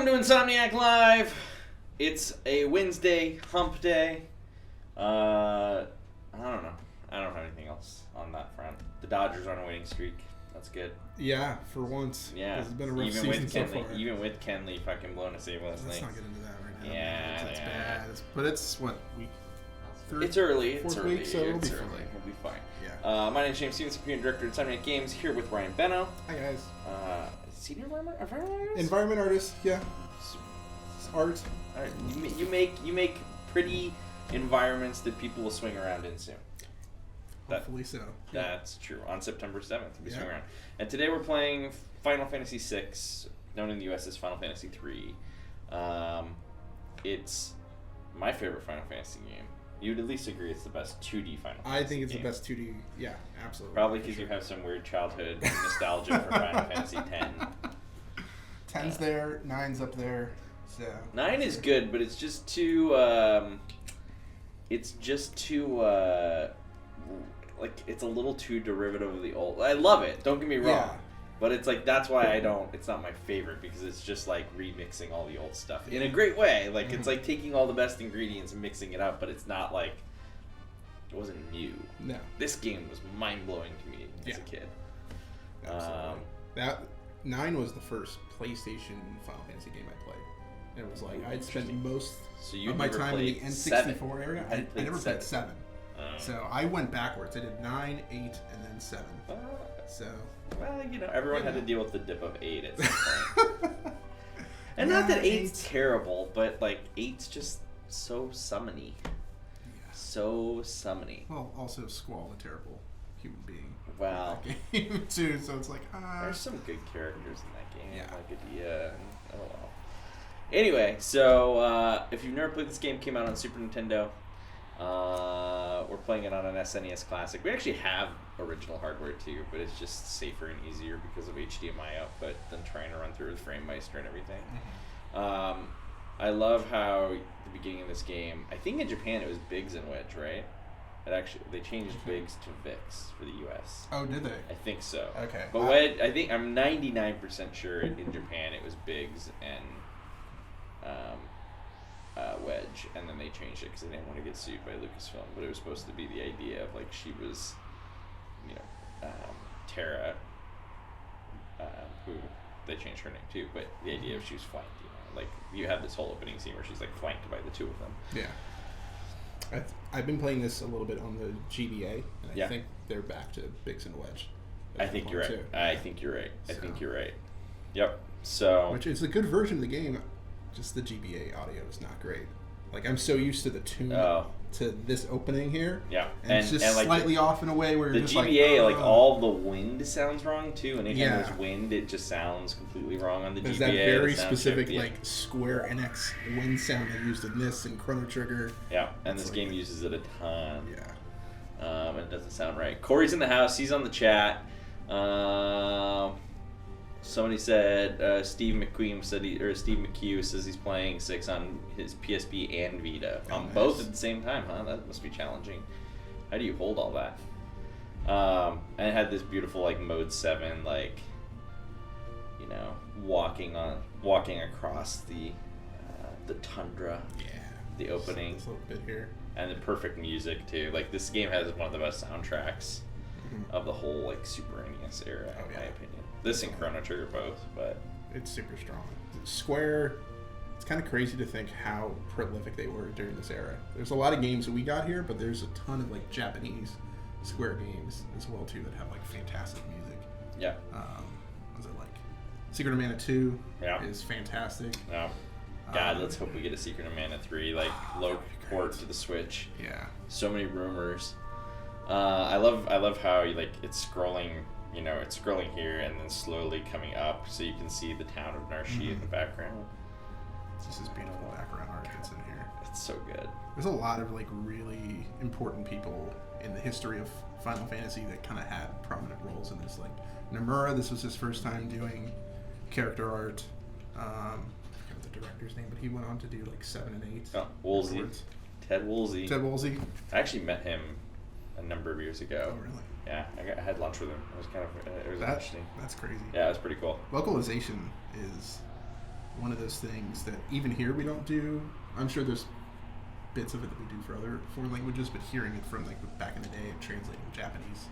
Welcome to Insomniac Live. It's a Wednesday, hump day. I don't know. I don't have anything else on that front. The Dodgers are on a winning streak. That's good. Yeah, for once. Yeah. It's been a rough even season with so Kenley, far. Even with Kenley fucking blowing a save last night. Let's not get into that right now. Yeah, It's yeah. bad. But it's, what, week third? It's early. It's Fourth early. week, so it'll be It's fine. early. We'll be fine. Yeah. My name is James Stevens, Computer Director at Insomniac Games, here with Ryan Benno. Hi, guys. Senior environment artist? Environment artist, yeah. It's art. All right. You make pretty environments that people will swing around in soon. Hopefully so. That's true. On September 7th, we swing Yeah. around. And today we're playing Final Fantasy VI, known in the US as Final Fantasy III. It's my favorite Final Fantasy game. You'd at least agree it's the best 2D Final Fantasy I think it's game. the best 2D. Yeah, absolutely. Probably because you have some weird childhood nostalgia for Final Fantasy X. 10's there, 9's up there. So 9 is good, but it's just too. Like it's a little too derivative of the old. I love it. Don't get me wrong. Yeah. But it's like that's why I don't. It's not my favorite because it's just like remixing all the old stuff in a great way. Like it's like taking all the best ingredients and mixing it up, but it's not like it wasn't new. No. This game was mind blowing to me as a kid. Absolutely. That 9 was the first PlayStation Final Fantasy game I played. And it was like I'd spent most of my time in the N64 area. I never played 7. So I went backwards. I did 9, 8, and then 7. So. Well, everyone had to deal with the dip of 8 at some point. And not that 8's terrible, but like 8's just so summony. Yeah. So summony. Well, also Squall, a terrible human being. Wow. Game too, so it's like there's some good characters in that game. Yeah. Like Adia. Oh well. Anyway, so if you've never played this game, it came out on Super Nintendo. We're playing it on an SNES Classic. We actually have original hardware too, but it's just safer and easier because of HDMI output than trying to run through with FrameMeister and everything. I love how the beginning of this game, I think in Japan it was Biggs and Wedge, right? They changed Biggs to Vix for the US. Oh, did they? I think so. Okay. But Wedge, I'm 99% sure in Japan it was Biggs and Wedge, and then they changed it because they didn't want to get sued by Lucasfilm. But it was supposed to be the idea of like she was, Terra, who they changed her name too. But the idea of she was flanked, like you have this whole opening scene where she's like flanked by the two of them. Yeah. I've been playing this a little bit on the GBA, and I think they're back to Biggs and Wedge. I think you're right. I think you're right. Yep. So. Which is a good version of the game. Just the GBA audio is not great. Like I'm so used to the tune to this opening here. Yeah, and it's just like slightly off in a way where the you're just GBA, like all the wind sounds wrong too. And anytime there's wind, it just sounds completely wrong on the there's GBA. There's that very specific like Square Enix wind sound they used in this and Chrono Trigger. Yeah, and this game uses it a ton. Yeah. And it doesn't sound right. Corey's in the house. He's on the chat. Somebody said Steve McHugh says he's playing 6 on his PSP and Vita on both at the same time. That must be challenging. How do you hold all that? And it had this beautiful like mode 7 like walking across the tundra. Yeah. The opening. This little bit here. And the perfect music too. Like this game has one of the best soundtracks of the whole like Super NES era, in my opinion. This and Chrono Trigger both, but it's super strong. Square, it's kind of crazy to think how prolific they were during this era. There's a lot of games that we got here, but there's a ton of like Japanese Square games as well too that have like fantastic music. Yeah. Was it like Secret of Mana 2 Yeah. is fantastic. Yeah. God, let's hope we get a Secret of Mana 3 like low port to the Switch. Yeah. So many rumors. I love how it's scrolling. It's scrolling here and then slowly coming up, so you can see the town of Narshi in the background. This is beautiful background art that's in here. It's so good. There's a lot of like really important people in the history of Final Fantasy that kind of had prominent roles in this. Like Nomura, this was his first time doing character art. I forgot the director's name, but he went on to do like 7 and 8. Oh, Woolsey. Ted Woolsey. Ted Woolsey. I actually met him a number of years ago. Oh, really? Yeah, I had lunch with him. It was kind of interesting. That's crazy. Yeah, it was pretty cool. Localization is one of those things that even here we don't do. I'm sure there's bits of it that we do for other foreign languages, but hearing it from like back in the day and translating Japanese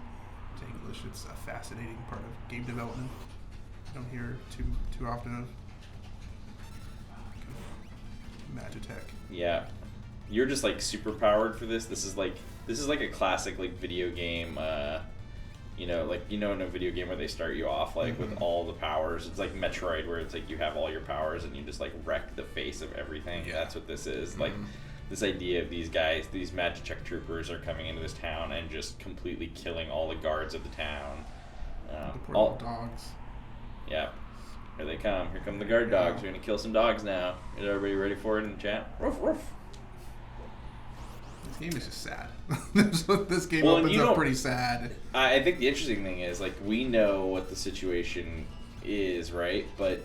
to English, it's a fascinating part of game development. I don't hear too often of. Magitek. Yeah, you're just like super powered for this. This is like a classic like video game. In a video game where they start you off like with all the powers. It's like Metroid, where it's like you have all your powers and you just like wreck the face of everything. Yeah. That's what this is. Like this idea of these guys, these Magitek troopers are coming into this town and just completely killing all the guards of the town. The poor dogs. Yeah. Here they come. Here come the guard dogs. We're going to kill some dogs now. Is everybody ready for it in the chat? Roof, roof. This game is just sad. This game opens up pretty sad. I think the interesting thing is, like, we know what the situation is, right? But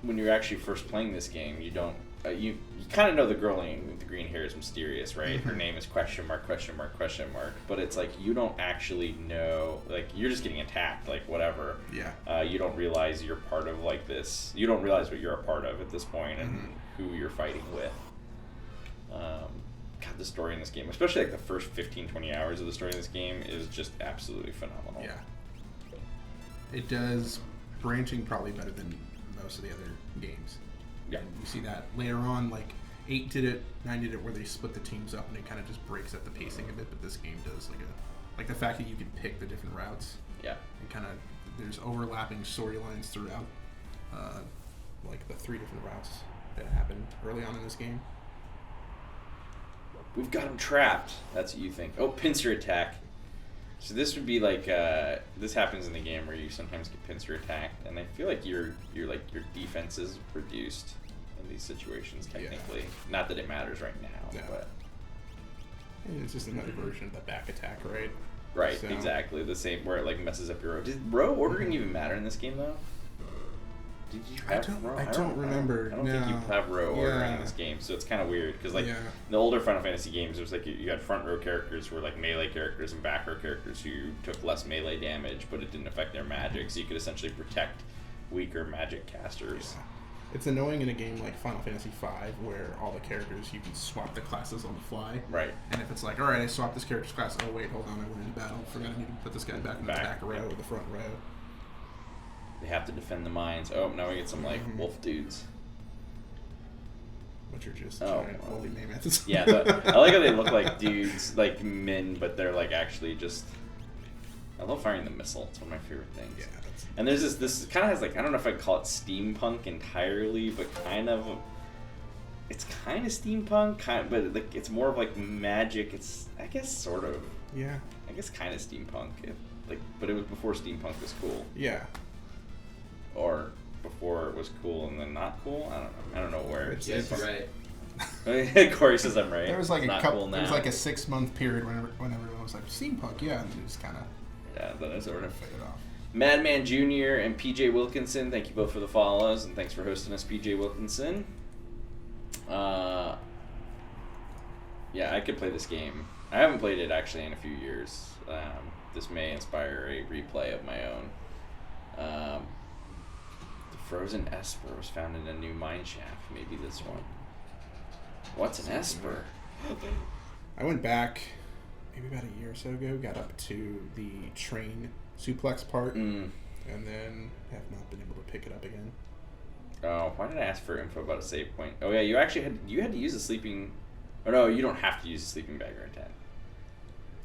when you're actually first playing this game, you don't... you kind of know the girl with the green hair is mysterious, right? Her name is question mark, question mark, question mark. But it's like, you don't actually know... Like, you're just getting attacked, like, whatever. Yeah. You don't realize you're part of, like, this... You don't realize what you're a part of at this point and who you're fighting with. God, the story in this game, especially, like, the first 15, 20 hours of the story in this game is just absolutely phenomenal. Yeah. It does branching probably better than most of the other games. Yeah. And you see that later on, like 8 did it, 9 did it, where they split the teams up and it kind of just breaks up the pacing a bit. But this game does like the fact that you can pick the different routes. Yeah. And kind of there's overlapping storylines throughout, like the 3 different routes that happened early on in this game. We've got him trapped. That's what you think. Oh, pincer attack. So this would be like this happens in the game where you sometimes get pincer attacked, and I feel like your defense is reduced in these situations technically. Yeah. Not that it matters right now, but it's just another version of the back attack, right? Right, so. Exactly. The same where it like messes up your row. Did row ordering even matter in this game though? Did you have row? I don't remember. I don't think you have row ordering in this game, so it's kind of weird because like the older Final Fantasy games, it was like you had front row characters who were like melee characters and back row characters who took less melee damage, but it didn't affect their magic, so you could essentially protect weaker magic casters. Yeah. It's annoying in a game like Final Fantasy V where all the characters, you can swap the classes on the fly. Right. And if it's like, all right, I swapped this character's class. Oh, wait, hold on, I went into battle. Forgot I need to put this guy back in the back row or the front row. They have to defend the mines. Oh, now we get some like wolf dudes. Which are just giant holy mammoths. Yeah, but I like how they look like dudes, like men, but they're like actually just... I love firing the missile. It's one of my favorite things. Yeah. And there's this kind of has like, I don't know if I'd call it steampunk entirely, but kind of... It's kind of steampunk, but like it's more of like magic. It's, I guess, sort of. Yeah. I guess kind of steampunk. But it was before steampunk was cool. Yeah. Or before it was cool and then not cool. I don't know where. It's right. Corey says I'm right. There was like cool there was like a 6-month period when everyone was like steampunk, and it just kind of then it sort of faded off. Madman Jr. and PJ Wilkinson, thank you both for the follows and thanks for hosting us, PJ Wilkinson. Yeah, I could play this game. I haven't played it actually in a few years. This may inspire a replay of my own. The frozen Esper was found in a new mine shaft. Maybe this one. What's an Esper? I went back maybe about a year or so ago, got up to the train suplex part, and then have not been able to pick it up again. Oh, why did I ask for info about a save point? Oh yeah, you actually had to use a sleeping... Oh no, you don't have to use a sleeping bag or a tent.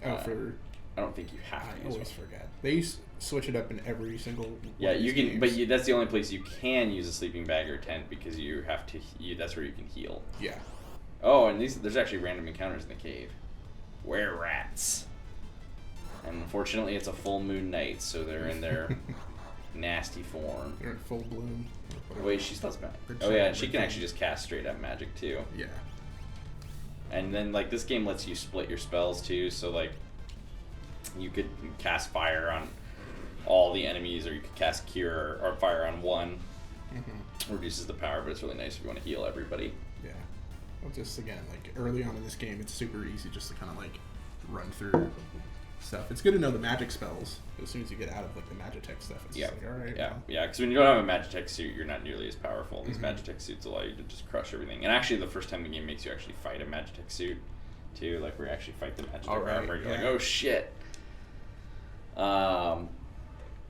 I don't think you have to use one. I always forget. They used to switch it up in every single you can, games. But that's the only place you can use a sleeping bag or a tent because you have to. That's where you can heal. Yeah. Oh, and there's actually random encounters in the cave. Were-rats. And unfortunately, it's a full moon night, so they're in their nasty form. They're in full bloom. Wait, she still has magic. Oh yeah, and she can actually just cast straight up magic too. Yeah. And then like this game lets you split your spells too, so like you could cast fire on all the enemies, or you could cast cure or fire on one. Reduces the power, but it's really nice if you want to heal everybody. Yeah. Well, just again, like early on in this game, it's super easy just to kind of like run through stuff. It's good to know the magic spells as soon as you get out of like the Magitek stuff. It's just like, all right. Yeah, yeah. Because when you don't have a Magitek suit, you're not nearly as powerful. These Magitek suits allow you to just crush everything. And actually, the first time the game makes you actually fight a Magitek suit, too, like where you actually fight the Magitek armor, you're like, oh shit.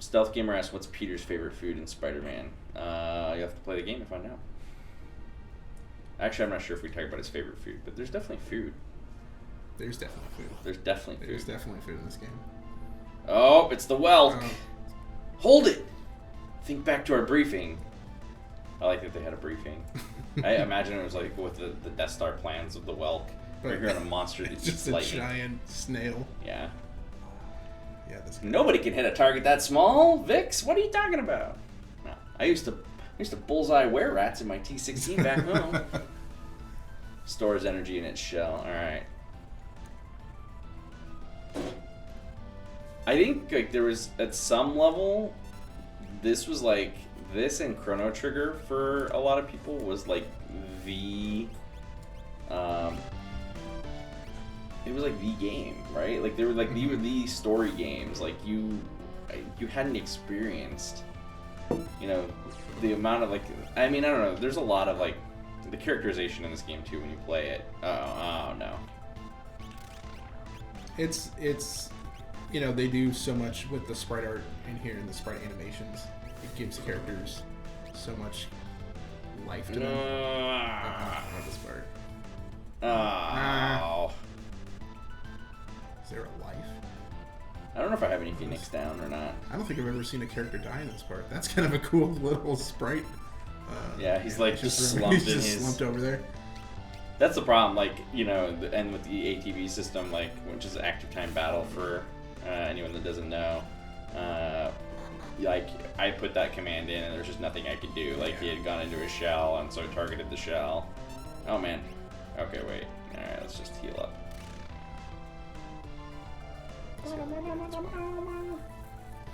Stealth Gamer asks, what's Peter's favorite food in Spider-Man? You have to play the game to find out. Actually, I'm not sure if we talk about his favorite food, but there's definitely food. There's definitely food. There's definitely food. There's definitely food in this game. Oh, it's the Welk. Hold it. Think back to our briefing. I like that they had a briefing. I imagine it was like with the Death Star plans of the Welk. We're hearing a monster that's just a giant snail. Yeah. Yeah. Nobody can hit a target that small. Vix, what are you talking about? No, I used to bullseye were-rats in my T-16 back home. Stores energy in its shell. All right. I think like there was at some level, this was like this and Chrono Trigger for a lot of people was like the, it was like the game, right? Like they were like the story games. Like you hadn't experienced, you know, the amount of like I mean I don't know. There's a lot of like the characterization in this game too when you play it. Oh no. It's you know, they do so much with the sprite art in here and the sprite animations. It gives characters so much life to them. Not this part. Is there a life? I don't know if I have any Phoenix down or not. I don't think I've ever seen a character die in this part. That's kind of a cool little sprite. Yeah, he's like just slumped he's just slumped over there. That's the problem, like, you know, and with the ATB system, like, which is active time battle for anyone that doesn't know, like, I put that command in and there's just nothing I could do. Like, he had gone into a shell, and so I targeted the shell. Oh, man. Okay, wait. Alright, let's just heal up.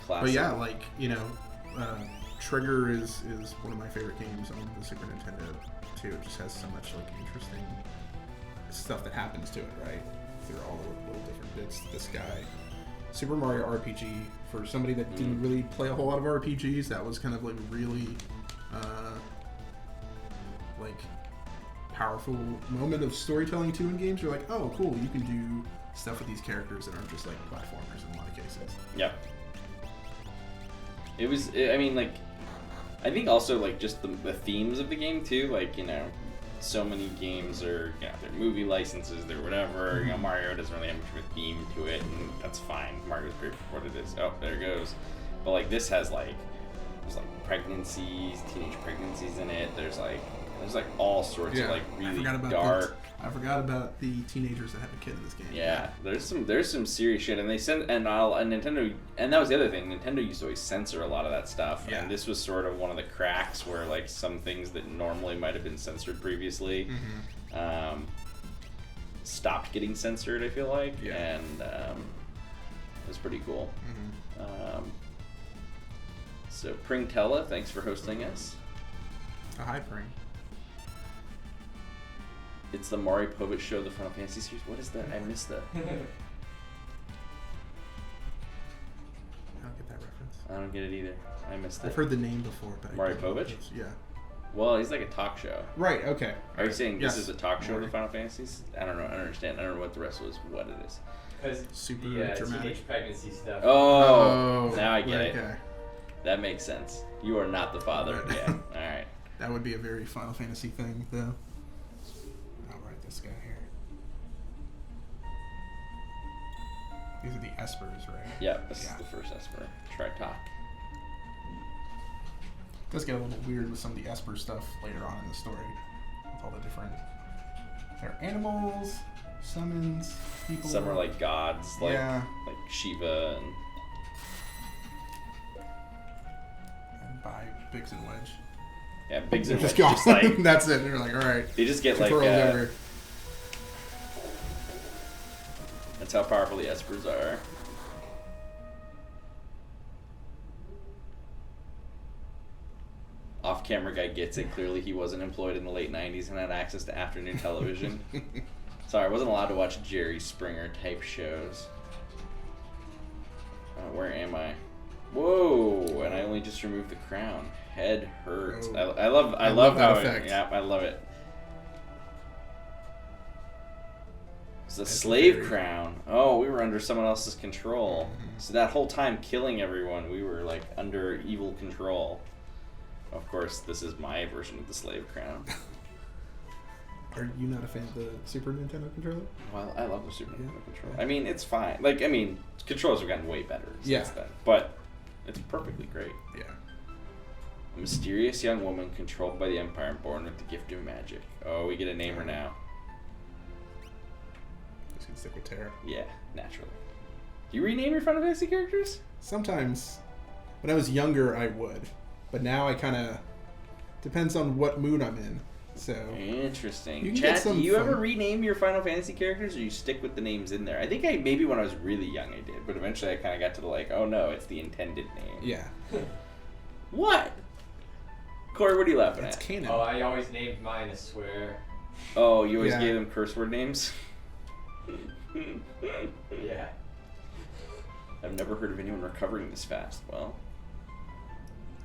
Classic. But yeah, like, you know, Trigger is one of my favorite games on the Super Nintendo, too. It just has so much, like, interesting stuff that happens to it, right? Through all the little different bits. This guy. Super Mario RPG, for somebody that didn't really play a whole lot of RPGs, that was kind of like really like powerful moment of storytelling too in games. You're like, oh cool, you can do stuff with these characters that aren't just like platformers in a lot of cases. Yeah. It was, I mean, like, I think also like just the themes of the game too, like, you know, so many games are, you know, they're movie licenses, they're whatever. You know, Mario doesn't really have much of a theme to it, and that's fine. Mario's great for what it is. Oh, there it goes. But like this has like, there's like pregnancies, teenage pregnancies in it. There's like all sorts of like really dark. I forgot about the teenagers that have a kid in this game. Yeah, there's some serious shit, and they sent and Nintendo, and that was the other thing. Nintendo used to always censor a lot of that stuff, and this was sort of one of the cracks where like some things that normally might have been censored previously, stopped getting censored. I feel like, and it was pretty cool. So Pringtella, thanks for hosting us. Oh, hi Pring. It's the Maury Povich show, the Final Fantasy series. What is that? I missed that. I don't get that reference. I don't get it either. I missed it. I've heard the name before, but Maury Povich? Yeah. Well, he's like a talk show. Right, okay. Are you saying this is a talk show of the Final Fantasies? I don't know. I don't understand. I don't know what the rest was, what it is. Because super dramatic teenage pregnancy stuff. Oh, now I get it. Okay. That makes sense. You are not the father. Right. Yeah. All right. That would be a very Final Fantasy thing, though. This guy here. These are the Espers, right? Yeah, this is the first Esper. Try talk. It does get a little weird with some of the Esper stuff later on in the story. With all the different... There are animals, summons, people... Some are like gods, like Shiva and by Biggs and Wedge. Yeah, Biggs and Wedge just like... That's it. They're like, alright. They just get like... over. That's how powerful the Espers are. Off-camera guy gets it. Clearly he wasn't employed in the late 90s and had access to afternoon television. Sorry, I wasn't allowed to watch Jerry Springer type shows. Where am I? Whoa! And I only just removed the crown. Head hurts. Oh. I love how effect. I love it. It's a slave crown. Oh, we were under someone else's control. Mm-hmm. So that whole time killing everyone, we were like under evil control. Of course, this is my version of the slave crown. Are you not a fan of the Super Nintendo controller? Well, I love the Super Nintendo controller. I mean, it's fine. Like, I mean, controllers have gotten way better since then. But it's perfectly great. Yeah. A mysterious young woman controlled by the Empire, born with the gift of magic. Oh, we get a namer now. Just gonna stick with Terra. Yeah, naturally. Do you rename your Final Fantasy characters? Sometimes. When I was younger, I would. But now I kind of... Depends on what mood I'm in. So interesting. Chat, do you ever rename your Final Fantasy characters, or you stick with the names in there? I think maybe when I was really young I did, but eventually I kind of got to the like, oh no, it's the intended name. Yeah. What? Corey, what are you laughing at? Canon. Oh, I always named mine, I swear. Oh, you always gave them curse word names? Yeah. I've never heard of anyone recovering this fast. Well,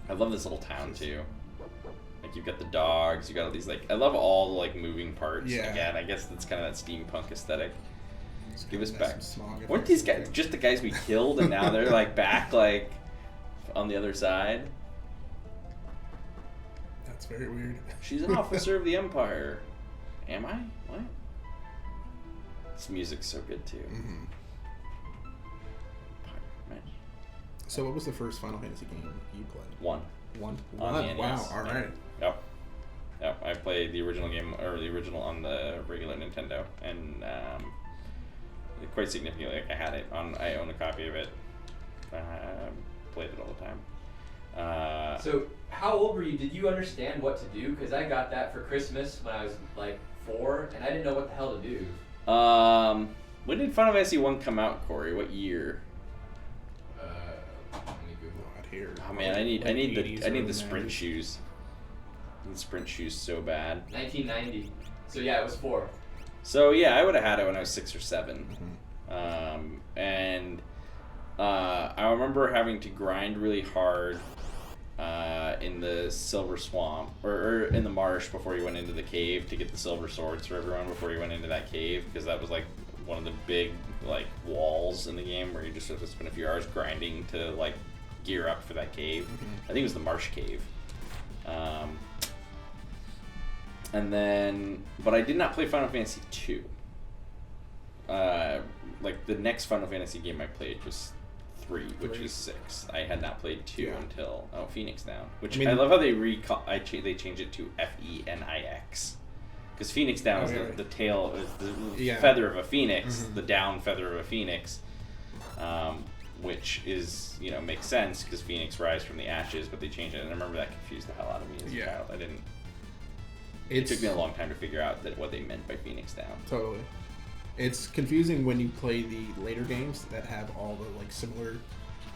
I love this little town too. Like, you've got the dogs, you got all these, like, I love all the, like, moving parts. Yeah. Again, I guess that's kind of that steampunk aesthetic. Give us back. Weren't Weren't these guys just the guys we killed, and now they're, like, back, like, on the other side? That's very weird. She's an officer of the Empire. Am I? What? This music's so good, too. Mm-hmm. So what was the first Final Fantasy game you played? One. On the NES. Wow, alright. Yep. I played the original game, or the original on the regular Nintendo, and quite significantly, like, I own a copy of it. Played it all the time. So, how old were you? Did you understand what to do? Because I got that for Christmas when I was like 4, and I didn't know what the hell to do. When did Final Fantasy 1 come out, Corey? What year? Let me Google it here. Oh man, I need the sprint shoes. I need sprint shoes so bad. 1990. So yeah, it was 4. So yeah, I would have had it when I was 6 or 7. Mm-hmm. And I remember having to grind really hard in the Silver Swamp, or in the marsh before you went into the cave to get the silver swords for everyone before you went into that cave, because that was like one of the big like walls in the game where you just have to spend a few hours grinding to like gear up for that cave. I think it was the Marsh Cave. And then, but I did not play Final Fantasy 2. Like the next Final Fantasy game I played was 3, which is 6. I had not played 2 until Phoenix Down, which I love how they they changed it to FENIX. Because Phoenix Down is the tail, is the feather of a phoenix, the down feather of a phoenix, which is, makes sense because Phoenix rise from the ashes, but they changed it, and I remember that confused the hell out of me as a child. It took me a long time to figure out what they meant by Phoenix Down. Totally. It's confusing when you play the later games that have all the like similar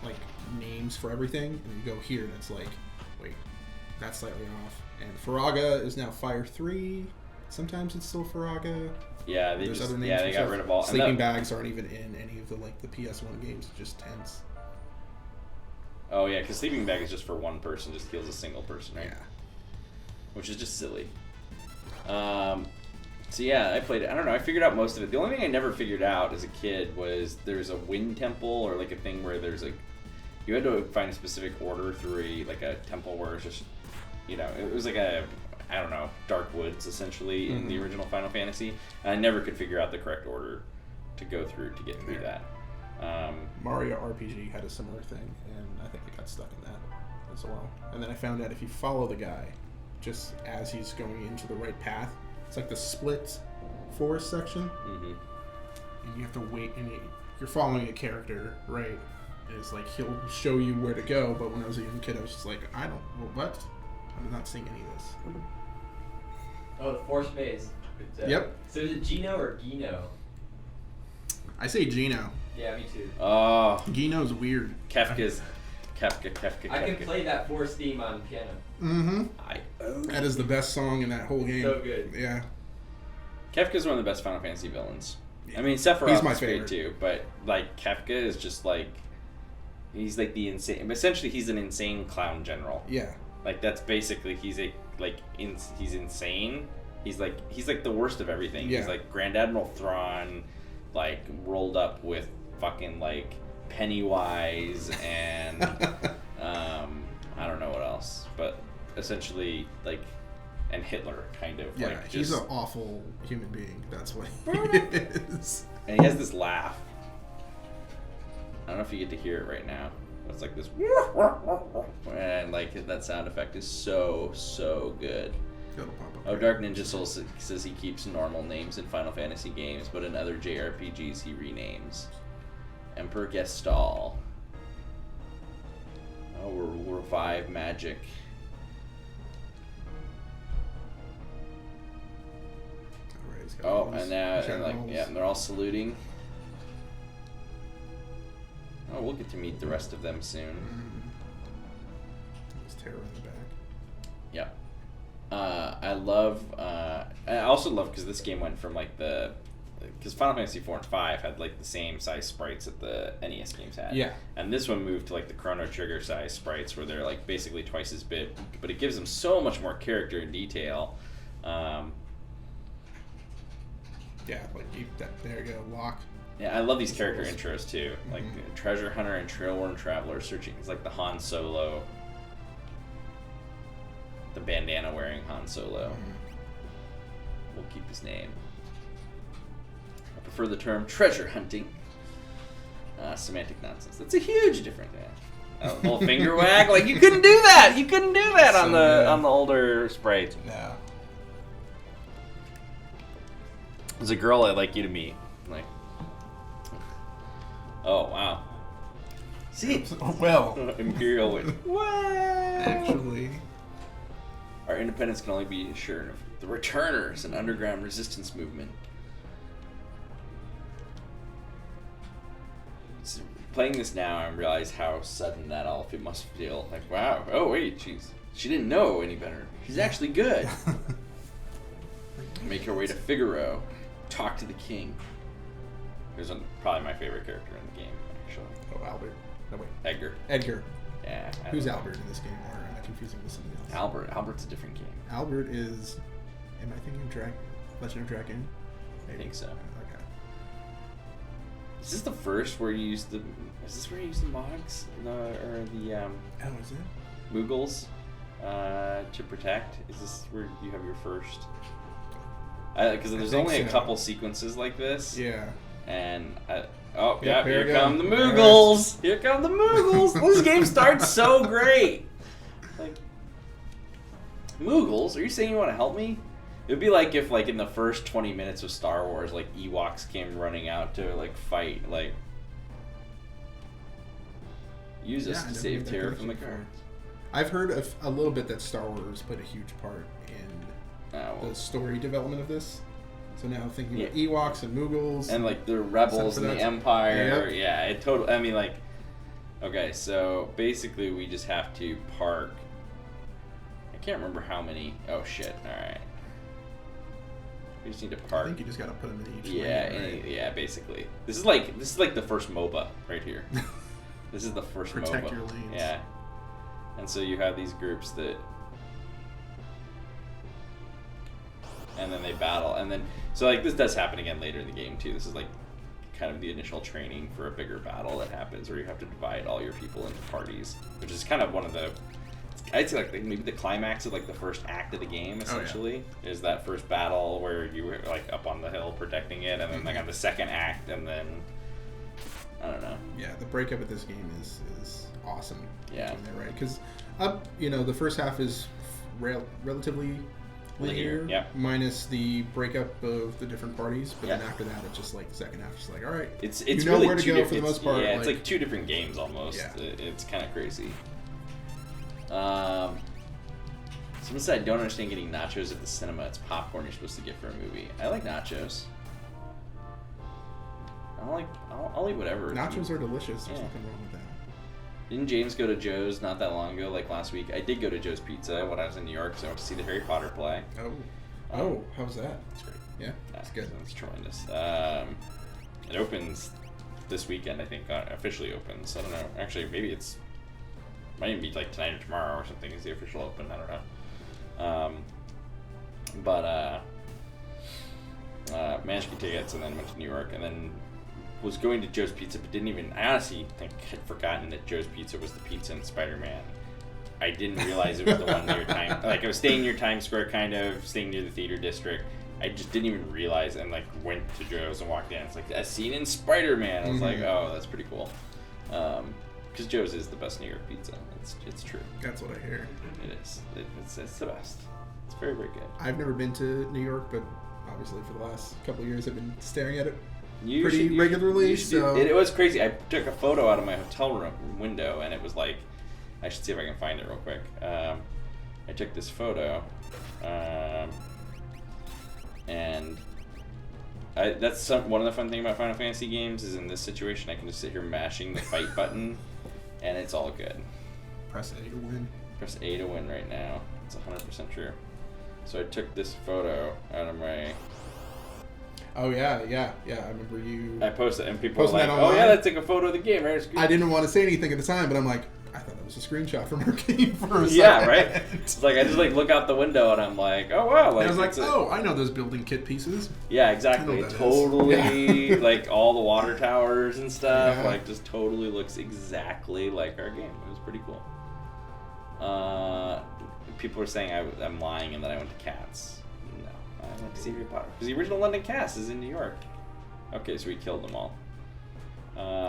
like names for everything, and you go here and it's like, wait, that's slightly off. And Faraga is now Fire 3. Sometimes it's still Faraga. Yeah, they got rid of all. Sleeping bags aren't even in any of the PS1 games. It's just tents. Oh yeah, because sleeping bag is just for one person, just heals a single person, right? Yeah. Which is just silly. So yeah, I played it. I don't know. I figured out most of it. The only thing I never figured out as a kid was there's a wind temple, or like a thing where there's you had to find a specific order through a temple where it's just, it was like I don't know, Dark Woods, essentially, in the original Final Fantasy. And I never could figure out the correct order to go through to get through that. Mario RPG had a similar thing, and I think I got stuck in that as well. And then I found out if you follow the guy, just as he's going into the right path, it's like the split forest section. Mm-hmm. And you have to wait, and you're following a character, right? And it's like he'll show you where to go, but when I was a young kid, I was just like, what? I'm not seeing any of this. Oh, the Forest Maze. Yep. So is it Gino or Gino? I say Gino. Yeah, me too. Gino's weird. Kafka. I can play that Forest theme on piano. Mm-hmm. That is the best song in that whole game. So good. Yeah. Kefka's one of the best Final Fantasy villains. Yeah. I mean, Sephiroth is great too, but Kefka is just He's like the insane. Essentially, he's an insane clown general. Yeah. Like that's basically he's insane. He's like the worst of everything. Yeah. He's like Grand Admiral Thrawn, like rolled up with fucking like Pennywise and I don't know what else, but essentially like and Hitler kind of. Yeah, like, he's an awful human being. That's what he is. And he has this laugh. I don't know if you get to hear it right now. It's like this, and like that sound effect is so good. Oh, Dark Ninja Soul says he keeps normal names in Final Fantasy games, but in other JRPGs he renames. Emperor Gestal. Oh, we'll revive Magic. Oh, and now and they're all saluting. Oh, we'll get to meet the rest of them soon. There's terror in the back. Yep. I also love because this game went from like because Final Fantasy 4 and 5 had like the same size sprites that the NES games had. Yeah. And this one moved to like the Chrono Trigger size sprites where they're like basically twice as big, but it gives them so much more character and detail. Yeah, like there you go, Locke. Yeah, I love these character intros too. Like Treasure Hunter and Trailworn Traveler searching. It's like the Han Solo, the bandana wearing Han Solo. We'll keep his name. I prefer the term treasure hunting. Semantic nonsense. That's a huge difference. A little finger wag. Like you couldn't do that. You couldn't do that on the older sprites. No. There's a girl I'd like you to meet. Like, oh wow. See, well, Imperial win. What? Actually, our independence can only be assured of the returners and underground resistance movement. So, playing this now, I realize how sudden that all it must feel. Like, wow. Oh wait, she didn't know any better. She's actually good. Make her way to Figaro. Talk to the king. Who's probably my favorite character in the game, actually. Oh, Albert. No, wait. Edgar. Yeah. Who's Albert in this game, or am I confusing with something else? Albert's a different game. Albert is... Am I thinking of Legend of Dragon? Maybe. I think so. Okay. Is this the first where you use the... Is this where you use the Mogs? Or the... Oh, is it? Moogles? To protect? Is this where you have your first... Because there's only a couple sequences like this. Yeah. And here come the Moogles. Here come the Moogles. This game starts so great. Like, Moogles? Are you saying you want to help me? It would be like if, like, in the first 20 minutes of Star Wars, like Ewoks came running out to like fight. Like, use us to save Terra from the guards. I've heard a little bit that Star Wars played a huge part in the story development of this. So now thinking about Ewoks and Moogles. And like the rebels and the Empire. Yep. Yeah, it totally... I mean, like... Okay, so basically we just have to park... I can't remember how many... Oh, shit. Alright. We just need to park... I think you just gotta put them in each lane, right? Yeah, basically. This is like the first MOBA right here. This is the first MOBA. Protect your lanes. Yeah. And so you have these groups that... And then they battle, and then so like this does happen again later in the game too. This is like kind of the initial training for a bigger battle that happens where you have to divide all your people into parties, which is kind of one of the, I'd say like maybe the climax of like the first act of the game essentially is that first battle where you were like up on the hill protecting it, and then like on the second act, and then I don't know. Yeah, the breakup of this game is awesome. Yeah, right? Because the first half is relatively linear, minus the breakup of the different parties, but then after that it's just like the second half is just like, all right, it's really where to go for the most part. Yeah, it's like two different games almost. Yeah. It's kind of crazy. Someone said I don't understand getting nachos at the cinema. It's popcorn you're supposed to get for a movie. I like nachos. I'll eat whatever. Nachos are delicious. There's nothing wrong with that. Didn't James go to Joe's not that long ago, like last week? I did go to Joe's Pizza when I was in New York, so I went to see the Harry Potter play. How's that? It's great. Yeah, that's good. It's tremendous. It opens this weekend, I think, officially opens. I don't know. Actually, maybe it's might even be like tonight or tomorrow or something is the official open. I don't know. Managed to get tickets and then went to New York and then was going to Joe's Pizza, but didn't even. I honestly think had forgotten that Joe's Pizza was the pizza in Spider-Man. I didn't realize it was the one near Times. Like I was staying near Times Square, kind of staying near the theater district. I just didn't even realize, and like went to Joe's and walked in. It's like a scene in Spider-Man. I was like, oh, that's pretty cool. Because Joe's is the best New York pizza. It's true. That's what I hear. It is. It's the best. It's very, very good. I've never been to New York, but obviously for the last couple of years I've been staring at it pretty regularly. So it was crazy. I took a photo out of my hotel room window, and it was like, I should see if I can find it real quick. I took this photo, and that's one of the fun things about Final Fantasy games is in this situation I can just sit here mashing the fight button, and it's all good. Press A to win. Press A to win right now. It's 100% true. So I took this photo out of my... Oh, yeah. I remember you... I posted it, and people were like, oh, yeah, that's like a photo of the game, right? I didn't want to say anything at the time, but I'm like, I thought that was a screenshot from our game for a second. Yeah, right? It's like, I just like look out the window, and I'm like, oh, wow. Like, and I was like, oh, I know those building kit pieces. Yeah, exactly. Totally, like, all the water towers and stuff, like, just totally looks exactly like our game. It was pretty cool. People are saying I'm lying and that I went to Cats. No, I went to see Harry Potter. Because the original London cast is in New York. Okay, so we killed them all.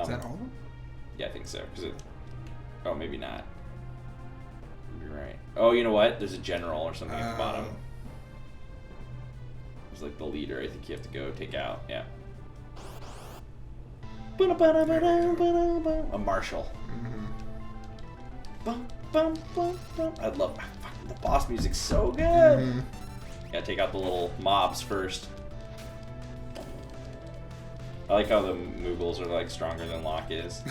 Is that all of them? Yeah, I think so. Oh, maybe not. You're right. Oh, you know what? There's a general or something at the bottom. There's like the leader I think you have to go take out. Yeah. A marshal. I love the boss music's so good. Gotta take out the little mobs first. I like how the Moogles are like stronger than Locke is.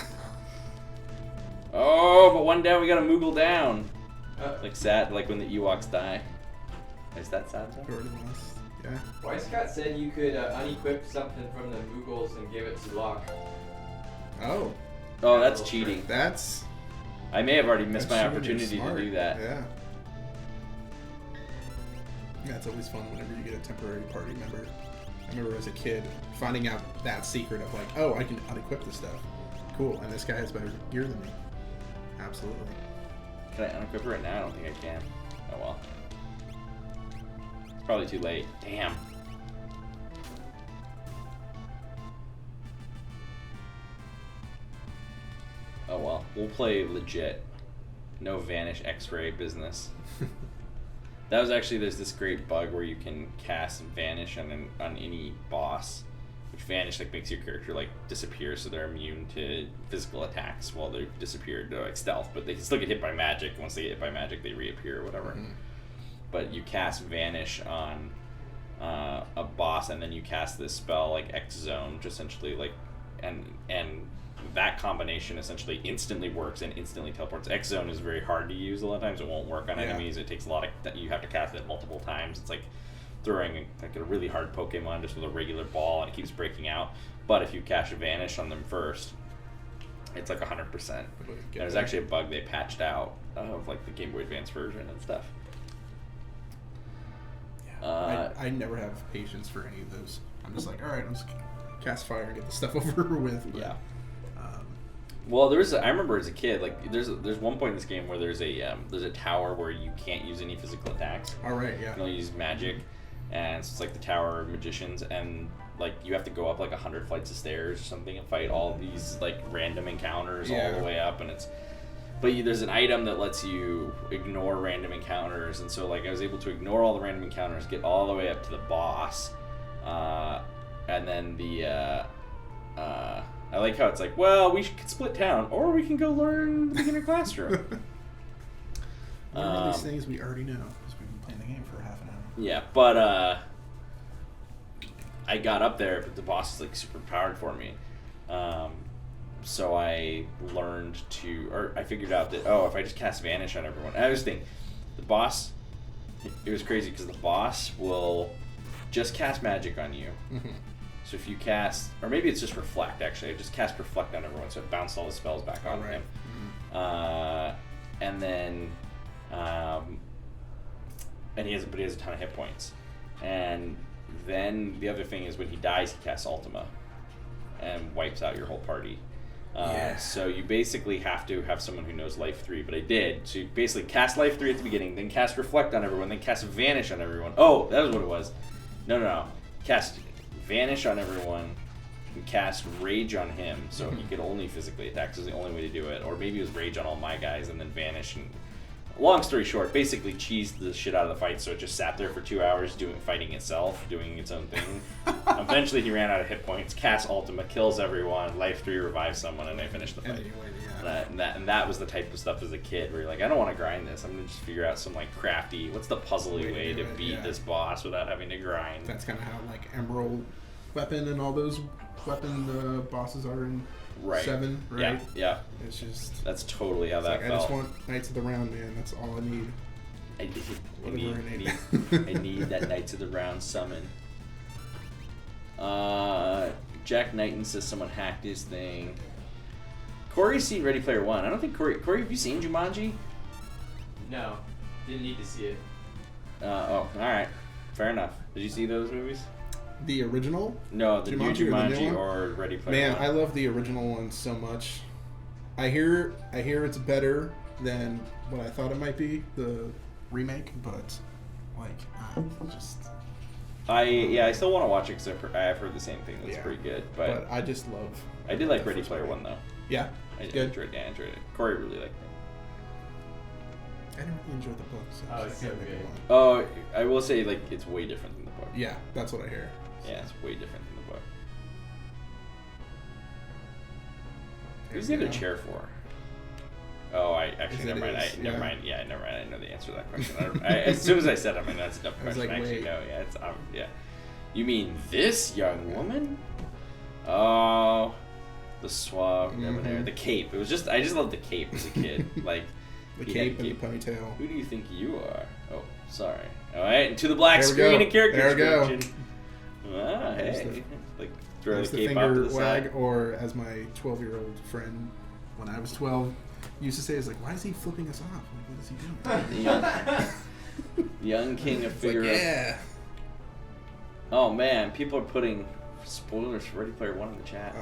Oh, but one down, we got a Moogle down. Like sad, like when the Ewoks die. Is that sad though? Yeah. Why Scott said you could unequip something from the Moogles and give it to Locke. Oh, that's cheating. That's... I may have already missed my opportunity to do that. Yeah. Yeah, it's always fun whenever you get a temporary party member. I remember as a kid finding out that secret of like, oh, I can unequip this stuff. Cool, and this guy has better gear than me. Absolutely. Can I unequip it right now? I don't think I can. Oh well. It's probably too late. Damn. Oh well, we'll play legit. No Vanish X-ray business. That was actually, there's this great bug where you can cast Vanish on any boss, which Vanish like makes your character like disappear, so they're immune to physical attacks while they're disappeared. They're like stealth, but they can still get hit by magic. Once they get hit by magic, they reappear or whatever. But you cast Vanish on a boss, and then you cast this spell like X Zone, which essentially like and that combination essentially instantly works and instantly teleports. X Zone is very hard to use. A lot of times it won't work on enemies. It takes a lot of, you have to cast it multiple times. It's like throwing like a really hard Pokemon just with a regular ball, and it keeps breaking out. But if you cast Vanish on them first, it's like 100%. There's actually a bug they patched out of like the Game Boy Advance version and stuff. I never have patience for any of those. I'm just like, all right, I'm just cast fire and get the stuff over with. But, yeah. Well, I remember as a kid, like there's one point in this game where there's a tower where you can't use any physical attacks. All right, yeah. You can only use magic, and so it's like the Tower of Magicians, and like you have to go up like 100 flights of stairs or something and fight all these like random encounters all the way up, and there's an item that lets you ignore random encounters, and so like I was able to ignore all the random encounters, get all the way up to the boss, and then I like how it's like, well, we could split town, or we can go learn the beginner classroom. One of these things we already know, because we've been playing the game for half an hour. Yeah, but I got up there, but the boss is like super powered for me. So I learned I figured out that, if I just cast Vanish on everyone. And I was thinking, the boss, it was crazy, because the boss will just cast magic on you. So So if you cast, or maybe it's just Reflect. Actually, I just cast Reflect on everyone, so it bounced all the spells back on him. And then, and he has a ton of hit points. And then the other thing is when he dies, he casts Ultima, and wipes out your whole party. So you basically have to have someone who knows Life 3, but I did. So you basically cast Life 3 at the beginning, then cast Reflect on everyone, then cast Vanish on everyone. Oh, that was what it was. No. Cast Vanish on everyone, and cast Rage on him, so he could only physically attack, because it was the only way to do it. Or maybe it was Rage on all my guys, and then Vanish. And long story short, basically cheesed the shit out of the fight, so it just sat there for 2 hours fighting itself, doing its own thing. Eventually he ran out of hit points, casts Ultima, kills everyone, Life 3 revives someone, and I finished the fight. And that was the type of stuff as a kid where you're like, I don't want to grind this. I'm going to just figure out some like crafty, what's the puzzly way to beat this boss without having to grind. That's kind of how like Emerald Weapon and all those weapon bosses are in 7, right? Yeah. It's just... That's totally how that felt. I just want Knights of the Round, man. That's all I need. I need that Knights of the Round summon. Jack Knighton says someone hacked his thing. Corey's seen Ready Player One. I don't think Corey, have you seen Jumanji? No, didn't need to see it. All right, fair enough. Did you see those movies? The original? No, the new Jumanji or Ready Player One. Man, I love the original one so much. I hear it's better than what I thought it might be, the remake, but I still want to watch it because I've heard the same thing. That's pretty good. But I just love. I did like Ready Player One though. Yeah, I enjoyed it. Corey really liked it. I didn't really enjoy the book. So it's so good. Oh, I will say it's way different than the book. Yeah, that's what I hear. Yeah, it's way different than the book. Who's the other chair for? Oh, never mind. Yeah, never mind. I know the answer to that question. As soon as I said it, that's a dumb question. I actually know. Yeah, it's yeah. You mean this young woman? Oh, the suave debonair, the cape. I just loved the cape as a kid. Like the cape and the ponytail. Who do you think you are? Oh, sorry. All right, and to the black screen and character description. Ah, hey. Throw the cape finger wag, or as my 12-year-old friend, when I was 12, used to say, "Is like, why is he flipping us off? Like, what is he doing?" Young king of Figaro. Yeah. Oh man, people are putting spoilers for Ready Player One in the chat.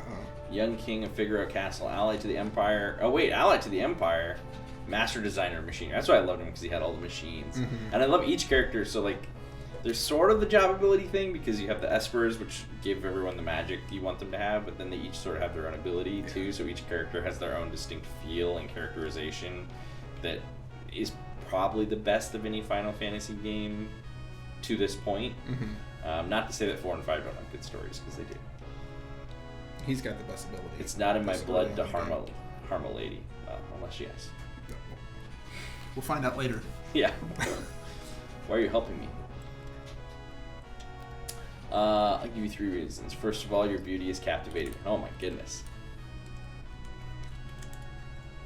Young king of Figaro Castle, allied to the Empire. Oh wait, allied to the Empire. Master designer machine. That's why I loved him, because he had all the machines. And I love each character. So like, there's sort of the job ability thing, because you have the Espers, which give everyone the magic you want them to have, but then they each sort of have their own ability too. So each character has their own distinct feel and characterization that is probably the best of any Final Fantasy game to this point. Not to say that 4 and 5 don't have good stories, because they do. He's got the best ability. It's not in my blood to harm a lady, unless she has. We'll find out later. Yeah. Why are you helping me? I'll give you 3 reasons. First of all, your beauty is captivating. Oh my goodness.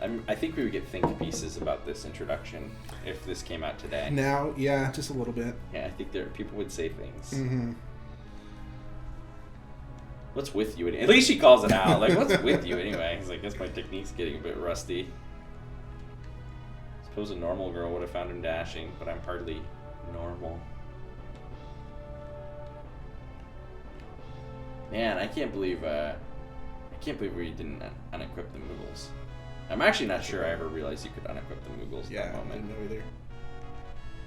I think we would get think pieces about this introduction if this came out today. Now, yeah, just a little bit. Yeah, I think people would say things. What's with you? At least she calls it out. Like, what's with you anyway? He's like, I guess my technique's getting a bit rusty. Suppose a normal girl would have found him dashing, but I'm hardly normal. Man, I can't believe we didn't unequip the moogles. I'm actually not sure I ever realized you could unequip the moogles at that moment. I didn't know either.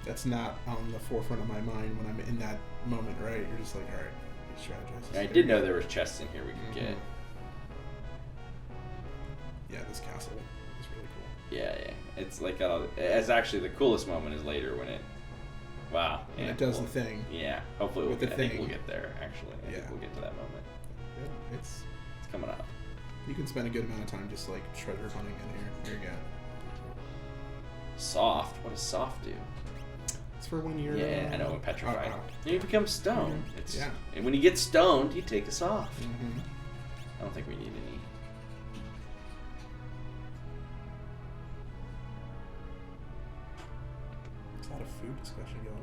That's not on the forefront of my mind when I'm in that moment, right? You're just like, all right, strategize. I did know there was chests in here we could get. Yeah, this castle is really cool. Yeah. It's like it's actually the coolest moment is later when it. Wow. When it does the thing. Yeah. Hopefully I think we'll get there. Actually, I think we'll get to that moment. Yeah, it's coming up. You can spend a good amount of time just like treasure hunting in here. Here you go. Soft. What does soft do? It's for when you're. Yeah, I know. When petrified, you become stoned. Yeah. And when you get stoned, you take a soft. I don't think we need any. There's a lot of food discussion going on.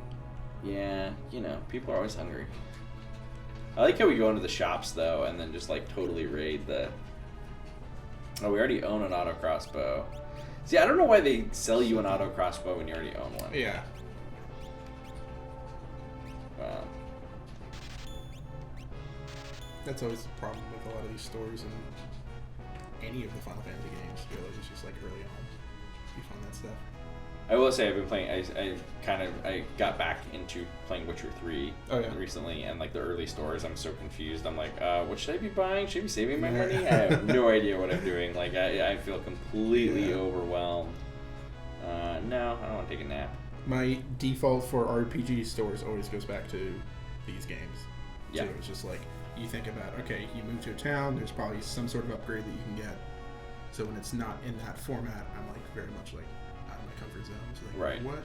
Yeah, people are always hungry. I like how we go into the shops though, and then just like totally raid the. Oh, we already own an auto crossbow. See, I don't know why they sell you an auto crossbow when you already own one. Yeah. Wow. That's always the problem with a lot of these stores and any of the Final Fantasy games. It's just like early on, you find that stuff. I will say I've been playing. I got back into playing Witcher 3 recently, and like the early stores, I'm so confused. I'm like, what should I be buying? Should I be saving my money? I have no idea what I'm doing. Like I feel completely overwhelmed. No, I don't want to take a nap. My default for RPG stores always goes back to these games. Yeah. So it's just like you think about, okay, you move to a town. There's probably some sort of upgrade that you can get. So when it's not in that format, I'm like very much like. Comfort zone. Like, right. What?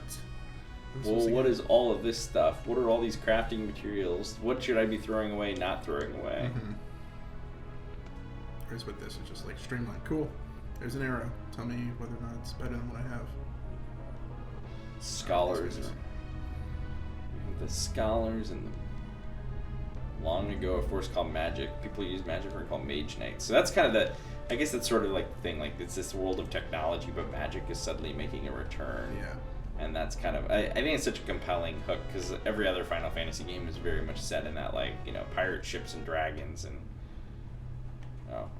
Well, what is all of this stuff? What are all these crafting materials? What should I be throwing away, not throwing away? Mm-hmm. Whereas with this, it's just like streamlined. Cool. There's an arrow. Tell me whether or not it's better than what I have. Scholars. The scholars and the long ago a force called magic. People use magic are called mage knights. So that's kind of the. I guess that's sort of like the thing, like it's this world of technology, but magic is suddenly making a return. Yeah. And that's kind of, I think it's such a compelling hook, because every other Final Fantasy game is very much set in that, like, you know, pirate ships and dragons and,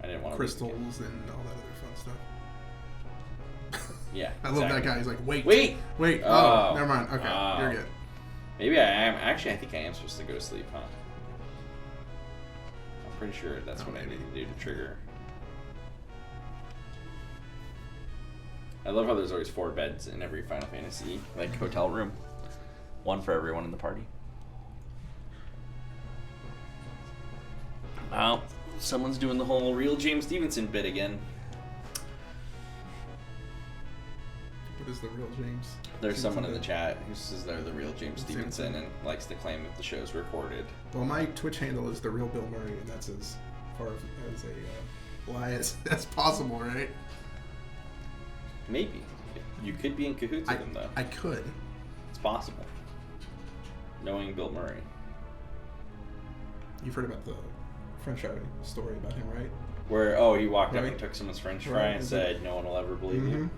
I didn't want to crystals and all that other fun stuff. Yeah. I love that guy. He's like, wait. Oh, never mind. Okay, you're good. Maybe I am. Actually, I think I am supposed to go to sleep, huh? I'm pretty sure that's what I need to do to trigger. I love how there's always 4 beds in every Final Fantasy, like, hotel room. One for everyone in the party. Wow, someone's doing the whole real James Stevenson bit again. What is the real James? There's someone in the chat who says they're the real James Stevenson and likes to claim that the show's recorded. Well, my Twitch handle is the real Bill Murray, and that's as far as a lie as possible, right? Maybe. You could be in cahoots with him, though. I could. It's possible. Knowing Bill Murray. You've heard about the French fry story about him, right? Where, he walked up and took someone's French fry and said, no one will ever believe you.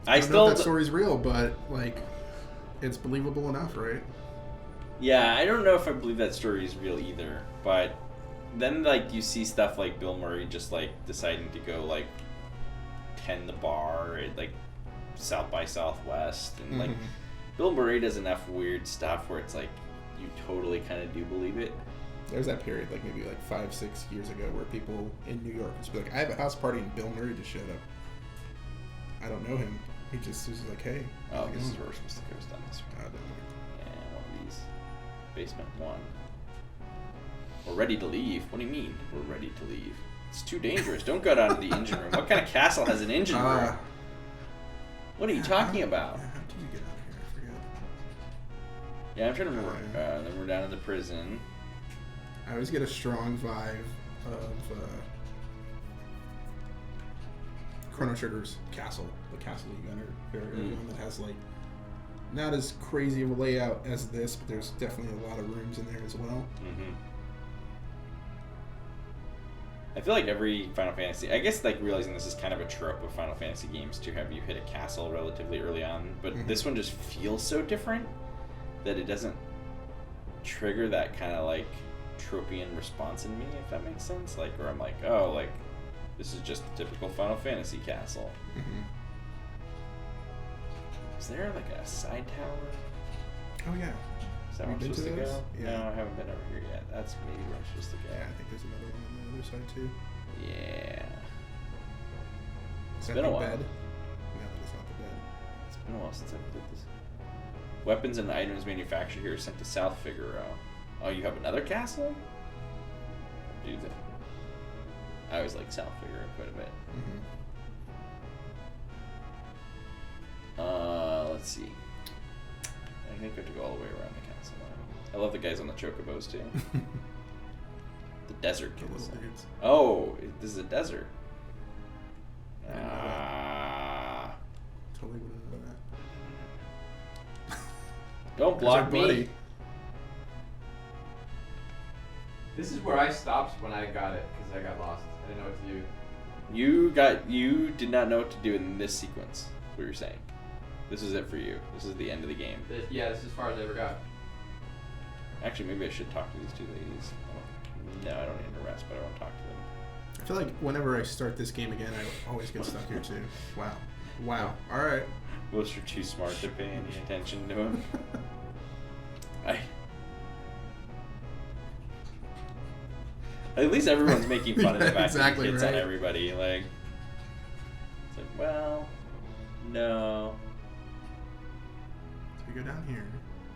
I don't know if that story's real, but, like, it's believable enough, right? Yeah, I don't know if I believe that story is real either, but then, like, you see stuff like Bill Murray just, like, deciding to go, like, tend the bar at like South by Southwest, and like Bill Murray does enough weird stuff where it's like you totally kind of do believe it. There's that period, like maybe like 5-6 years ago, where people in New York would be like, I have a house party and Bill Murray just showed up. I don't know him. He just was like, hey. This is where we're supposed to go down this way. And one of these. Basement 1. We're ready to leave. What do you mean we're ready to leave? It's too dangerous. Don't go down to the engine room. What kind of castle has an engine room? What are you talking about? How do you get out of here? I forget. Yeah, I'm trying to remember. Then we're down in the prison. I always get a strong vibe of Chrono Trigger's castle. The castle you enter very early on that has like not as crazy of a layout as this, but there's definitely a lot of rooms in there as well. Mm-hmm. I feel like every Final Fantasy, I guess like realizing this is kind of a trope of Final Fantasy games to have you hit a castle relatively early on, but this one just feels so different that it doesn't trigger that kind of like tropian response in me, if that makes sense. Like, where I'm like, oh, like this is just a typical Final Fantasy castle. Is there like a side tower? Oh yeah. Is that where I'm supposed to go? Yeah. No, I haven't been over here yet. That's maybe where I'm supposed to go. Yeah, I think there's another one on the other side too. Yeah. Is that been a while. Bed? No, that is not the bed. It's been a while since I played this. Weapons and items manufactured here are sent to South Figaro. Oh, you have another castle? Do that. I always like South Figaro quite a bit. Let's see. I think I have to go all the way around the castle now. I love the guys on the chocobos too. The desert kids. Oh, this is a desert. Totally wouldn't know that. Don't block me. This is where I stopped when I got it because I got lost. I didn't know what to do. You did not know what to do in this sequence. What you're saying? This is it for you. This is the end of the game. This is as far as I ever got. Actually, maybe I should talk to these two ladies. No, I don't need to rest, but I want to talk to them. I feel like whenever I start this game again, I always get stuck here too. Wow. All right. Most are too smart to pay any attention to him. At least everyone's making fun of the fact that he hits on everybody. Like, it's like, well, no. So we go down here.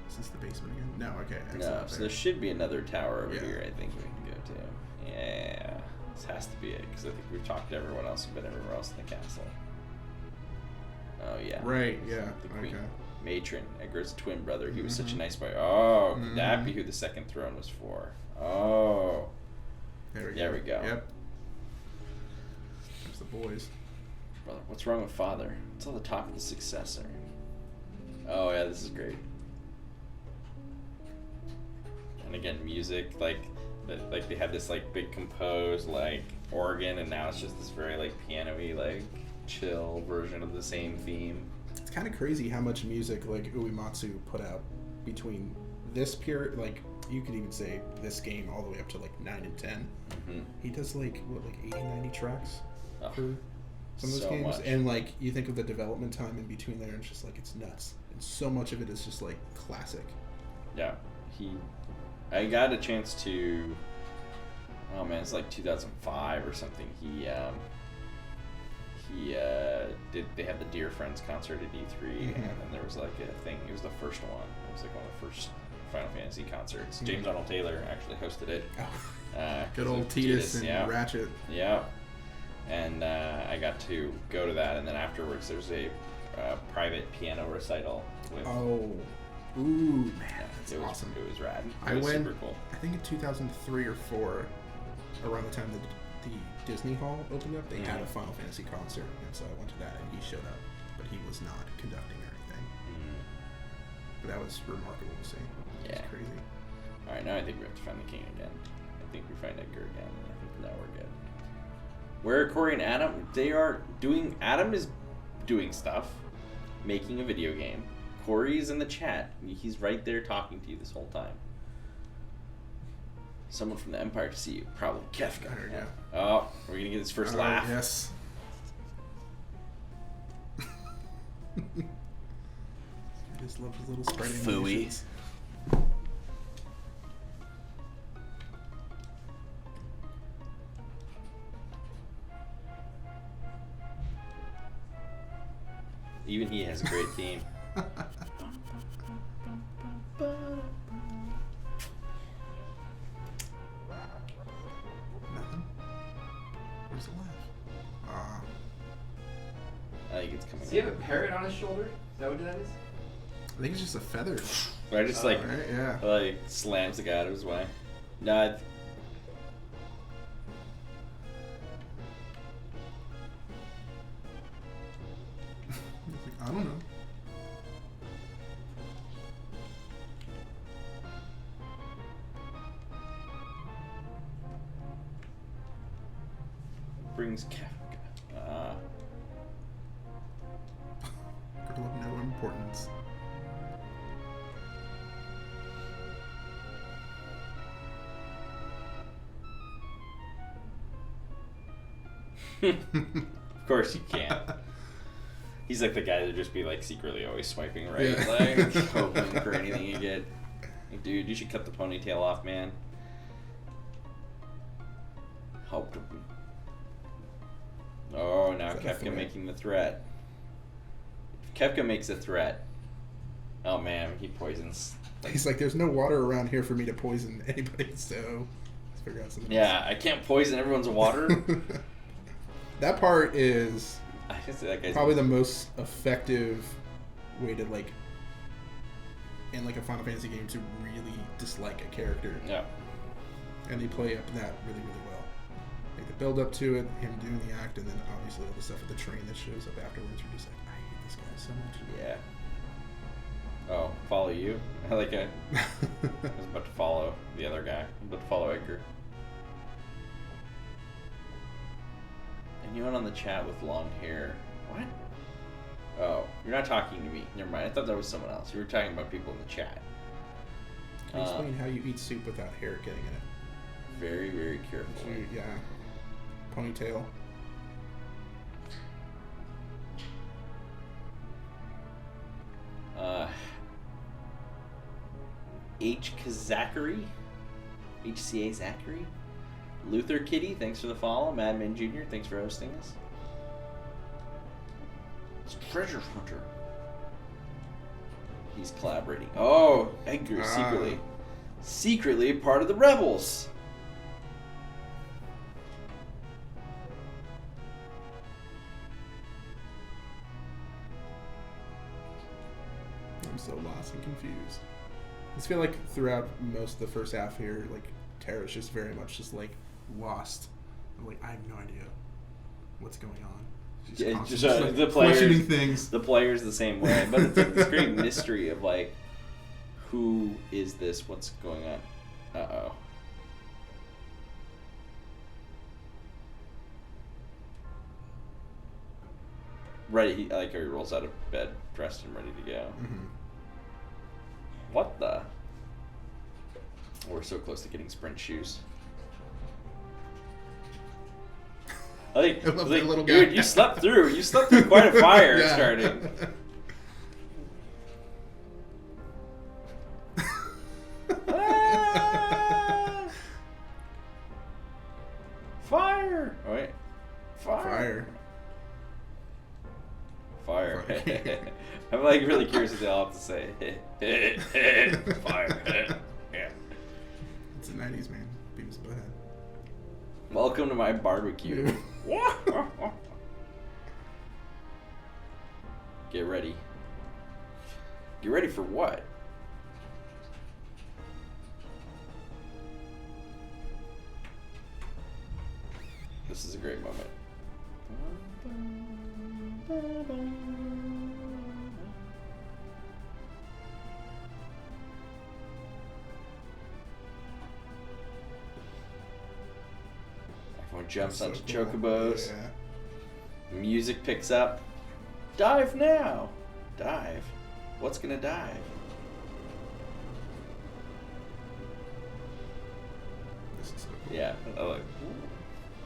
Is this the basement again? No, okay. No, so there should be another tower over here, I think we can go to. Yeah, this has to be it, because I think we've talked to everyone else who's been everywhere else in the castle. Oh, yeah. Right, yeah. The queen. Matron, Edgar's twin brother. He was such a nice boy. Oh, could that be who the second throne was for? Oh. There we go. Yep. There's the boys. Brother, what's wrong with father? It's on the top of the successor. Oh, yeah, this is great. And again, music, like they had this like big composed like organ, and now it's just this very like piano-y, like chill version of the same theme. It's kind of crazy how much music like Uematsu put out between this period, like you could even say this game all the way up to like 9 and 10. Mm-hmm. He does like 80, 90 tracks for some of those games, much. And like you think of the development time in between there, and it's just like it's nuts. And so much of it is just like classic. Yeah, I got a chance to. Oh man, it's like 2005 or something. They had the Dear Friends concert at E3, and then there was like a thing. It was the first one. It was like one of the first Final Fantasy concerts. James Arnold Taylor actually hosted it. Good old Titus and Ratchet. Yeah. And I got to go to that, and then afterwards there's a private piano recital. Ooh, man, that's awesome. It was rad. It was super cool. I think in 2003 or 4, around the time that the Disney Hall opened up, they had a Final Fantasy concert, and so I went to that, and he showed up, but he was not conducting or anything. But that was remarkable to see. Yeah. It's crazy. All right, now I think we have to find the king again. I think we find Edgar again, and I think now we're good. Where are Corey and Adam? They are doing. Adam is doing stuff, making a video game. Corey's in the chat. He's right there talking to you this whole time. Someone from the Empire to see you. Probably Kefka. Yeah. Oh, we're gonna get his first laugh. Yes. I just love his little sprite animations. Even he has a great theme. Nothing. Where's the laugh? I think it's coming. Does he have a parrot on his shoulder? Is that what that is? I think it's just a feather. Right, just like right, yeah. Like slams the guy out of his way. No. I don't know. Brings Kefka. Girl of no importance. Of course you can't. He's like the guy that just be like secretly always swiping right, like hoping for anything you get. Like, dude, you should cut the ponytail off, man. Hope. Oh, now Kefka making the threat. If Kefka makes a threat, oh man, he poisons. He's like, there's no water around here for me to poison anybody, so let's figure out something else. I can't poison everyone's water. That part is that guy's probably the most effective way to, like, in like a Final Fantasy game, to really dislike a character. Yeah. And they play up that really, really well. Like the build up to it, him doing the act, and then obviously all the stuff with the train that shows up afterwards. You're just like, I hate this guy so much. Yeah. Oh, follow you. I was about to follow the other guy. I'm about to follow Edgar. Anyone on the chat with long hair? What? Oh, you're not talking to me. Never mind. I thought that was someone else. You were talking about people in the chat. Can you explain how you eat soup without hair getting in it? Very, very carefully. Yeah. Ponytail. HCA Zachary. Luther Kitty, thanks for the follow. Madman Jr., thanks for hosting us. It's Treasure Hunter. He's collaborating. Oh, Edgar, secretly part of the rebels. I'm so lost and confused. I just feel like throughout most of the first half here, like Tara's just very much just like lost. I'm like, I have no idea what's going on. She's just like, the questioning things. The players the same way, but it's like this great mystery of like, who is this? What's going on? Uh-oh. Ready? I like how he rolls out of bed, dressed and ready to go. Mm-hmm. What the? We're so close to getting sprint shoes. I was like, little guy. Dude, you slept through. You slept through quite a fire starting. Fire! Oh, wait. Fire. I'm like really curious what they all have to say. Fire. Yeah. It's the 90s, man. Beavis and Butthead. Welcome to my barbecue. Get ready. Get ready for what? This is a great moment. Everyone jumps onto chocobos. Yeah. Music picks up. Dive now! Dive. What's gonna dive? This is so cool. Yeah. I like,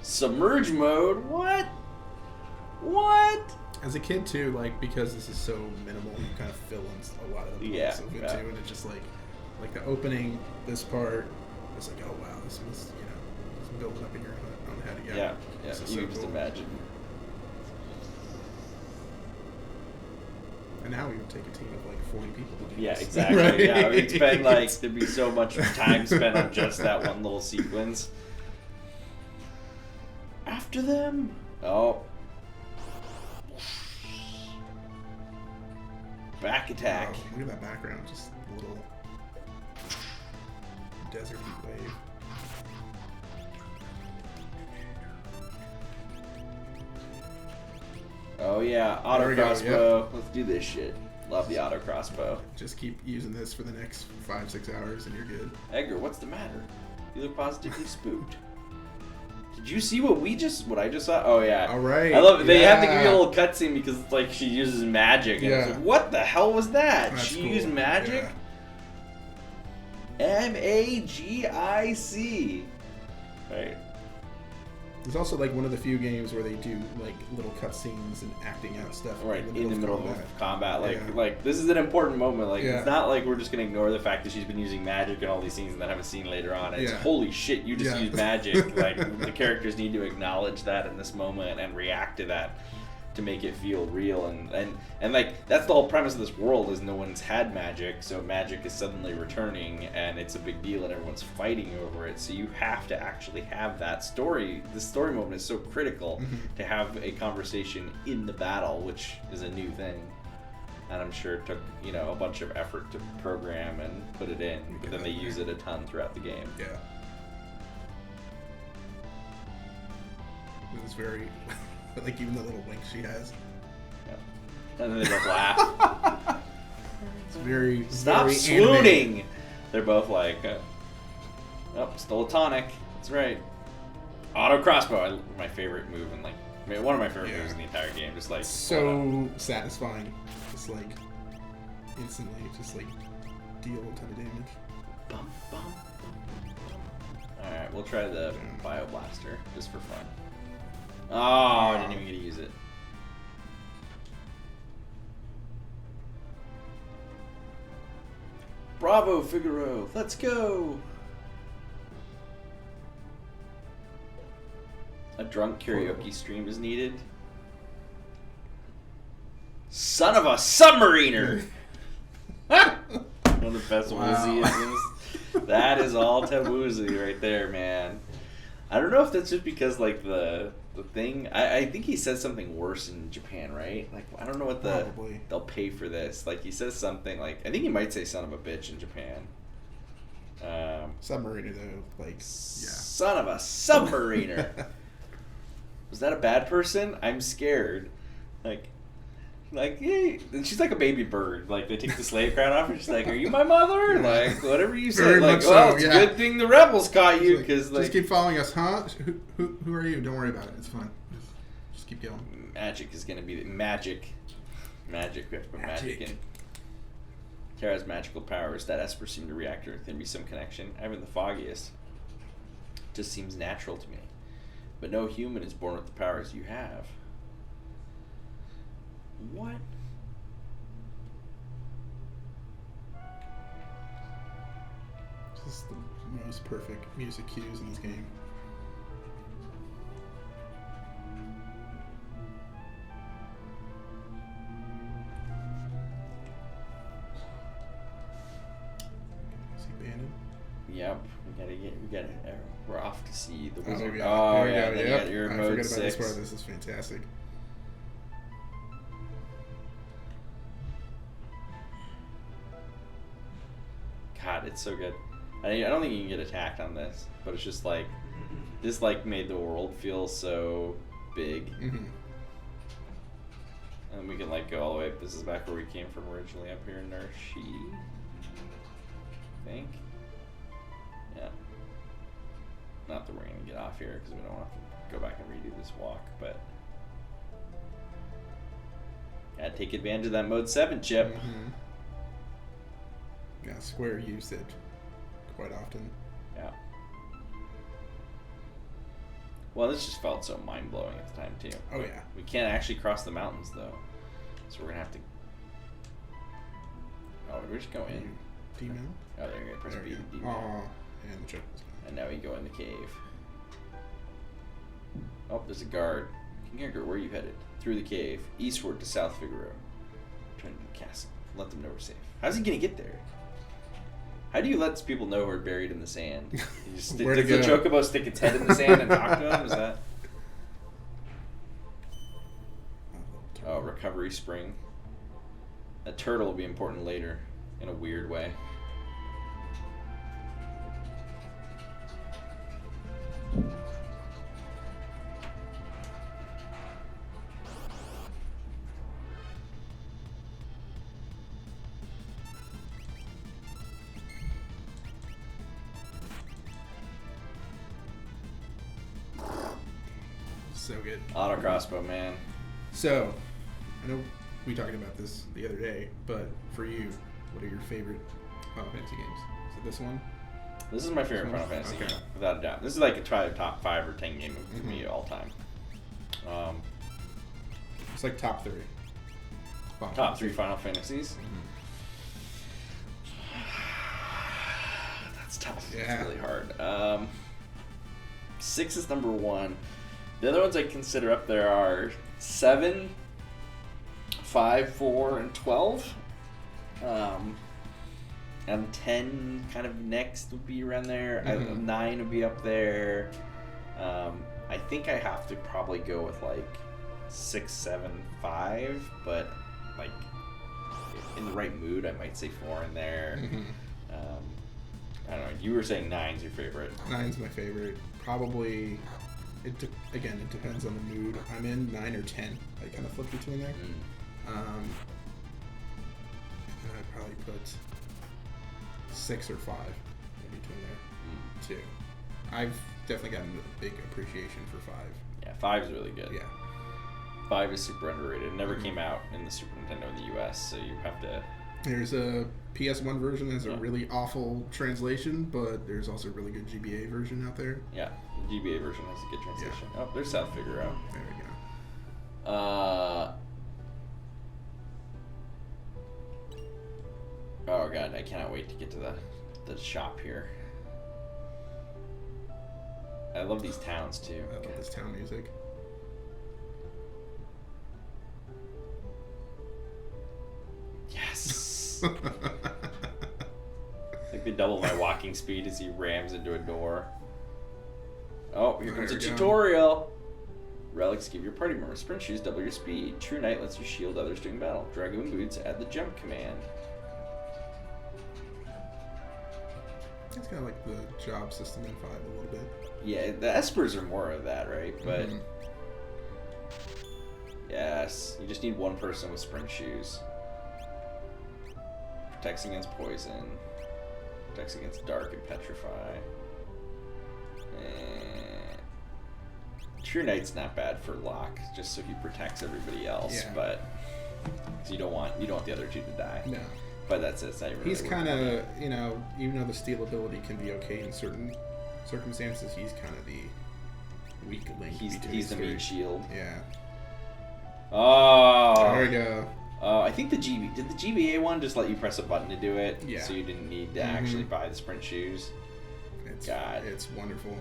submerge mode? What? What? As a kid too, like because this is so minimal, you kind of fill in a lot of the parts of it too, and it's just like the opening, this part, it's like, oh wow, this was it's building up in your own head again. Yeah. You So just cool. Imagine. And now we would take a team of like 40 people to do this. Exactly. Right? Yeah, we'd spend there'd be so much time spent on just that one little sequence. After them. Oh. Back attack. Wow, look at that background, just a little desert heat wave. Oh yeah, auto crossbow. Yep. Let's do this shit. Love the auto crossbow. Just keep using this for the next 5-6 hours and you're good. Edgar, what's the matter? You look positively spooked. Did you see what I just saw? Oh yeah. All right. I love it. They have to give you a little cutscene because it's like she uses magic. And it's like, what the hell was that? That's she cool. used magic? Yeah. Magic. Right. It's also like one of the few games where they do like little cutscenes and acting out stuff. Right, in the middle of combat. Like this is an important moment. Like it's not like we're just gonna ignore the fact that she's been using magic in all these scenes and then have a scene later on. It's holy shit, you just used magic. Like the characters need to acknowledge that in this moment and react to that to make it feel real and like that's the whole premise of this world is no one's had magic, so magic is suddenly returning and it's a big deal and everyone's fighting over it, so you have to actually have that story. The story moment is so critical to have a conversation in the battle, which is a new thing, and I'm sure it took a bunch of effort to program and put it in, but then they use it a ton throughout the game. Yeah, it was very like even the little wink she has. Yeah. And then they both laugh. It's very Stop very swooning! animated. They're both like, oh, stole a tonic. That's right. Auto crossbow, my favorite move, and like one of my favorite moves in the entire game. Just like so satisfying, just like instantly, just like deal a ton of damage. Bum, bum, bum, bum. All right, we'll try the Bio Blaster just for fun. Oh, I didn't even get to use it. Bravo, Figaro! Let's go! A drunk karaoke stream is needed. Son of a submariner! One of the best Woozy-isms. That is all Woozy right there, man. I don't know if that's just because, like, the thing... I think he says something worse in Japan, right? Like, I don't know what they'll pay for this. Like, he says something, like... I think he might say son of a bitch in Japan. Submariner, though. Like, yeah. Son of a submariner! Was that a bad person? I'm scared. Like, hey. And she's like a baby bird. Like, they take the slave crown off, and she's like, are you my mother? Like, whatever you say. Very like, well, it's a good thing the rebels caught you, because, like... Just keep following us, huh? Who are you? Don't worry about it. It's fine. Just keep going. Magic is going to be... Magic. We have to put magic in. Kara's magical powers. That Esper seemed to react to. There'd be some connection. I haven't the foggiest. Just seems natural to me. But no human is born with the powers you have. What? This is the most perfect music cues in this game. Is he banned? Yep. We're off to see the wizard. Oh, yeah. Then you got your mode forgot 6. about this part. This is fantastic. God, it's so good. I don't think you can get attacked on this, but it's just like this like made the world feel so big. Mm-hmm. And we can like go all the way. This is back where we came from originally, up here in Narshi. I think. Yeah. Not that we're gonna get off here because we don't want to go back and redo this walk, but gotta take advantage of that mode 7 chip. Mm-hmm. Yeah, Square used it quite often. Yeah. Well, this just felt so mind-blowing at the time, too. Oh, yeah. We can't actually cross the mountains, though. So we're going to have to... Oh, we're just going in. D-mount? Oh, there you go. Press B to D-mount. Oh, and the triple. And now we go in the cave. Oh, there's a guard. King Edgar, where are you headed? Through the cave. Eastward to South Figaro. Return to the castle. Let them know we're safe. How's he going to get there? How do you let people know who are buried in the sand? You just does the chocobo stick its head in the sand and talk to them? Is that? Oh, recovery spring. A turtle will be important later, in a weird way. So good. Auto crossbow, man. So, I know we talked about this the other day, but for you, what are your favorite Final Fantasy games? Is it this one? This is my favorite Final Fantasy game, without a doubt. This is like a top 5 or 10 game for me all time. It's like top 3. Top 3 Final Fantasies? That's tough. Yeah. It's really hard. 6 is number 1. The other ones I consider up there are 7, 5, 4, and 12. And 10 kind of next would be around there. 9 would be up there. I think I have to probably go with like 6, 7, 5, but like in the right mood, I might say 4 in there. I don't know. You were saying 9's your favorite. 9's my favorite. Probably. It depends on the mood I'm in. 9 or 10. I kind of flip between there. And I'd probably put 6 or 5 in between there, too. I've definitely gotten a big appreciation for 5. Yeah, 5 is really good. Yeah. 5 is super underrated. It never came out in the Super Nintendo in the US, so you have to... There's a PS1 version that has a really awful translation, but there's also a really good GBA version out there. Yeah, the GBA version has a good translation. Yeah. Oh, there's South Figaro. There we go. Oh god, I cannot wait to get to the shop here. I love these towns too. I love this town music. Yes. Like they double my walking speed as he rams into a door. Oh, here comes a tutorial. Relics give your party members sprint shoes, double your speed. True Knight lets you shield others during battle. Dragoon boots add the jump command. It's kind of like the job system in 5 a little bit. Yeah, the Espers are more of that, right? But yes, you just need one person with sprint shoes. Protects against poison. Protects against dark and petrify. And True Knight's not bad for lock, just so he protects everybody else. Yeah. But so you don't want the other two to die. No. But that's it. Really he's kind of, you know, even though the steal ability can be okay in certain circumstances, he's kind of the weak link. He's the meat shield. Yeah. Oh. There we go. I think did the GBA one just let you press a button to do it? Yeah. So you didn't need to actually buy the sprint shoes? It's wonderful.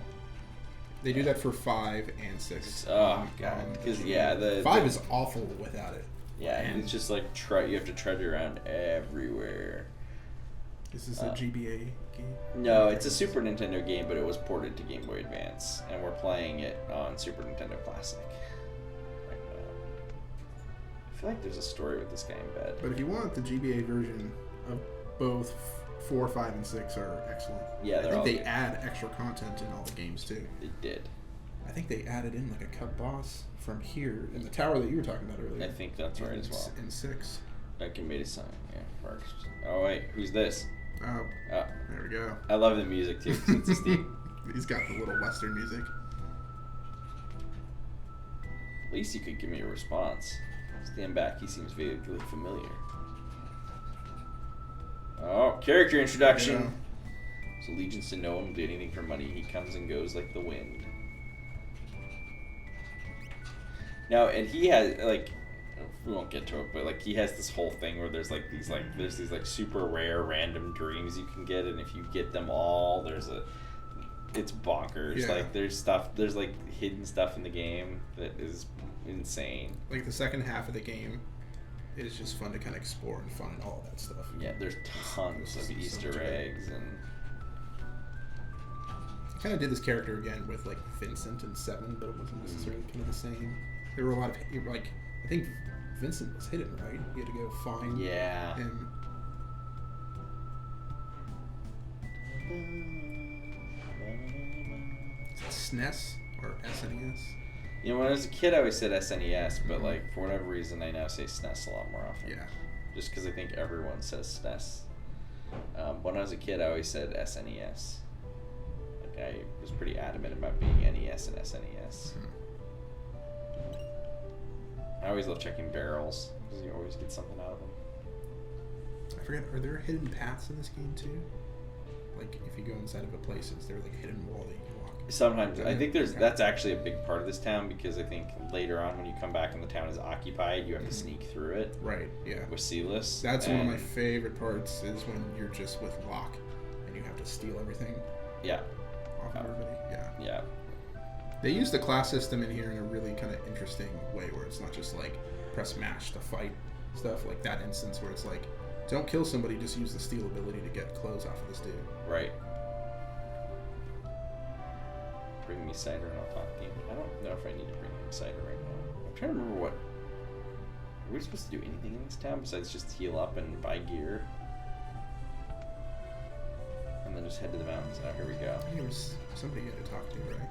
They do that for 5 and 6. Oh, God. Because, the 5 is awful without it. Yeah, and it's just like you have to tread around everywhere. This is a GBA game? No, it's a Super Nintendo game, but it was ported to Game Boy Advance, and we're playing it on Super Nintendo Classic right now. I feel like there's a story with this guy in bed. But if you want, the GBA version of both 4, 5, and 6 are excellent. Yeah, I think they add extra content in all the games too. They did. I think they added in like a cut boss from here in the tower that you were talking about earlier. I think that's right as well. In 6. That can be a sign. Yeah, first. Oh wait, who's this? Oh, there we go. I love the music too. It's just He's got the little Western music. At least he could give me a response. Stand back. He seems vaguely familiar. Oh, character introduction. Yeah. His allegiance to no one will do anything for money. He comes and goes like the wind. Now, and he has like, we won't get to it, but like he has this whole thing where there's these super rare random dreams you can get, and if you get them all, it's bonkers. Yeah. Like there's like hidden stuff in the game that is insane. Like the second half of the game is just fun to kind of explore and find all that stuff. Yeah, there's tons of Easter eggs and. I kind of did this character again with like Vincent in 7, but it wasn't necessarily kind of the same. There were a lot of I think Vincent was hidden, right? You had to go find him. SNES or SNES? You know, when I was a kid, I always said SNES, but like for whatever reason, I now say SNES a lot more often. Yeah. Just because I think everyone says SNES. When I was a kid, I always said SNES. Like I was pretty adamant about being NES and SNES. I always love checking barrels because you always get something out of them. I forget, are there hidden paths in this game too? Like if you go inside of a place, is there like a hidden wall that you can walk? Sometimes. I think that's actually a big part of this town because I think later on when you come back and the town is occupied, you have to sneak through it. Right, yeah. With Sealess. That's one of my favorite parts is when you're just with Locke and you have to steal everything. Yeah. Off of everybody. Yeah. Yeah. They use the class system in here in a really kind of interesting way where it's not just like press mash to fight stuff, like that instance where it's like, don't kill somebody, just use the steal ability to get clothes off of this dude. Right. Bring me cider and I'll talk to you. I don't know if I need to bring him cider right now. I'm trying to remember are we supposed to do anything in this town besides just heal up and buy gear? And then just head to the mountains. Oh, here we go. I think there was somebody you had to talk to, right?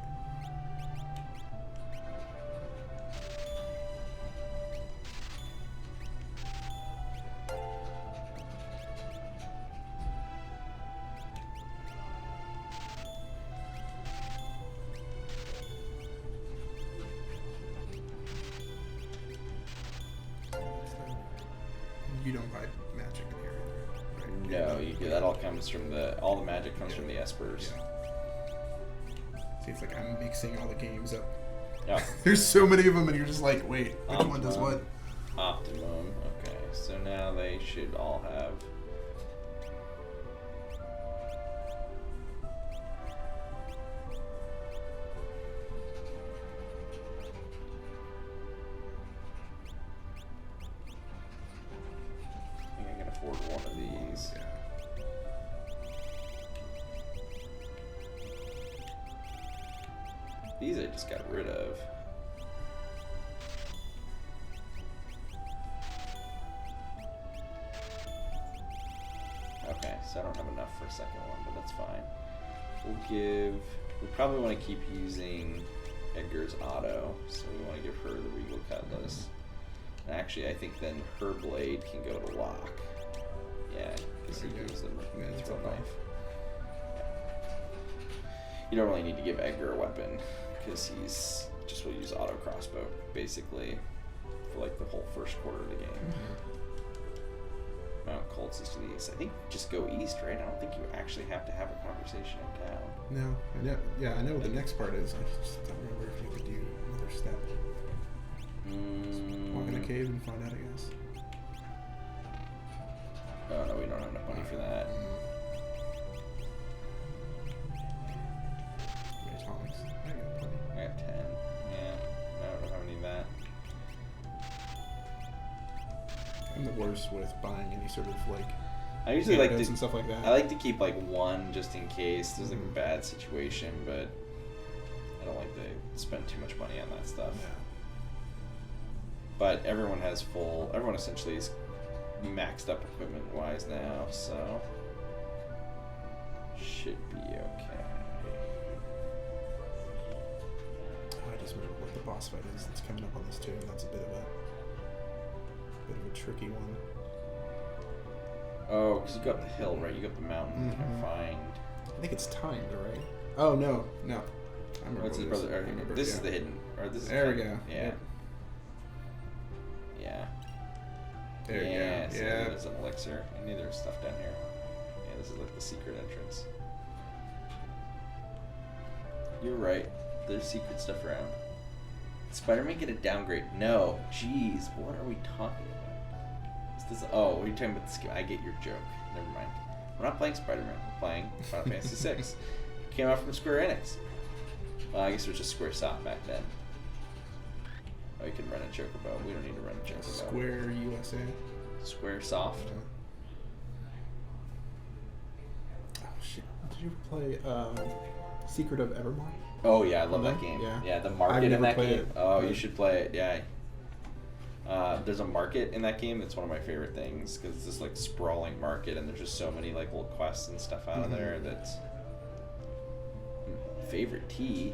No, that all comes from all the magic comes from the espers. Yeah. See, it's like I'm mixing all the games up. Yeah. There's so many of them, and you're just like, wait, which one does what? Optimum. Okay, so now they should all have. I think I can afford one of these. Yeah. These I just got rid of. Okay, so I don't have enough for a second one, but that's fine. We probably want to keep using Edgar's auto, so we want to give her the Regal Cutlass. And actually, I think then her blade can go to lock. Yeah, because he gives them a throw knife. You don't really need to give Edgar a weapon, because he's just will use auto crossbow, basically, for like the whole first quarter of the game. Mount Colts is to the east. I think just go east, right? I don't think you actually have to have a conversation in town. No, I know what the next part is. I just don't remember if you could do another step. Just walk in a cave and find out, I guess. Oh no, we don't have enough money for that. Atomics. I got 10. Yeah, no, I don't have any of that. I'm the worst with buying any sort of like. I usually like to and stuff like that. I like to keep like one just in case there's like a bad situation, but I don't like to spend too much money on that stuff. Yeah. But everyone essentially is maxed up equipment wise now, so should be okay. I just remember what the boss fight is that's coming up on this too, and that's a bit of a tricky one. Oh, because you go up the hill, right? You go up the mountain. You can find. I think it's timed, right? Oh no. I remember. What's his brother? This is the hidden. Or this is there we go. Yeah. Yep. Yeah. There you go. So yeah. There's an elixir. And there's stuff down here. Yeah, this is like the secret entrance. You're right. There's secret stuff around. Did Spider-Man get a downgrade? No. Jeez, what are we talking about? Oh, you're talking about the skill. I get your joke. Never mind. We're not playing Spider-Man. We're playing Final Fantasy VI. Came out from Square Enix. Well, I guess it was just Square Soft back then. Oh, you can run a chocobo. We don't need to run a chocobo. Square USA. Square Soft. Oh shit! Did you play Secret of Evermore? Oh yeah, I love that game. Yeah, the market in that game. Oh, you should play it. Yeah. There's a market in that game that's one of my favorite things because it's this like sprawling market and there's just so many like little quests and stuff out of there that's favorite tea.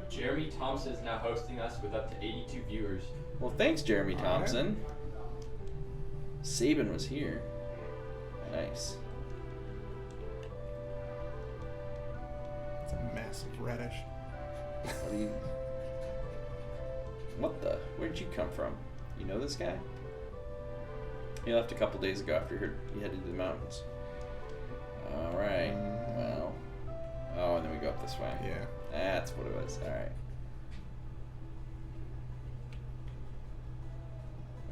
Jeremy Thompson is now hosting us with up to 82 viewers. Well, thanks, Jeremy Thompson. Right. Saban was here. Nice. It's a massive radish. What the? Where'd you come from? You know this guy? He left a couple days ago after he headed to the mountains. Alright. Well. Oh, and then we go up this way. Yeah. That's what it was. Alright.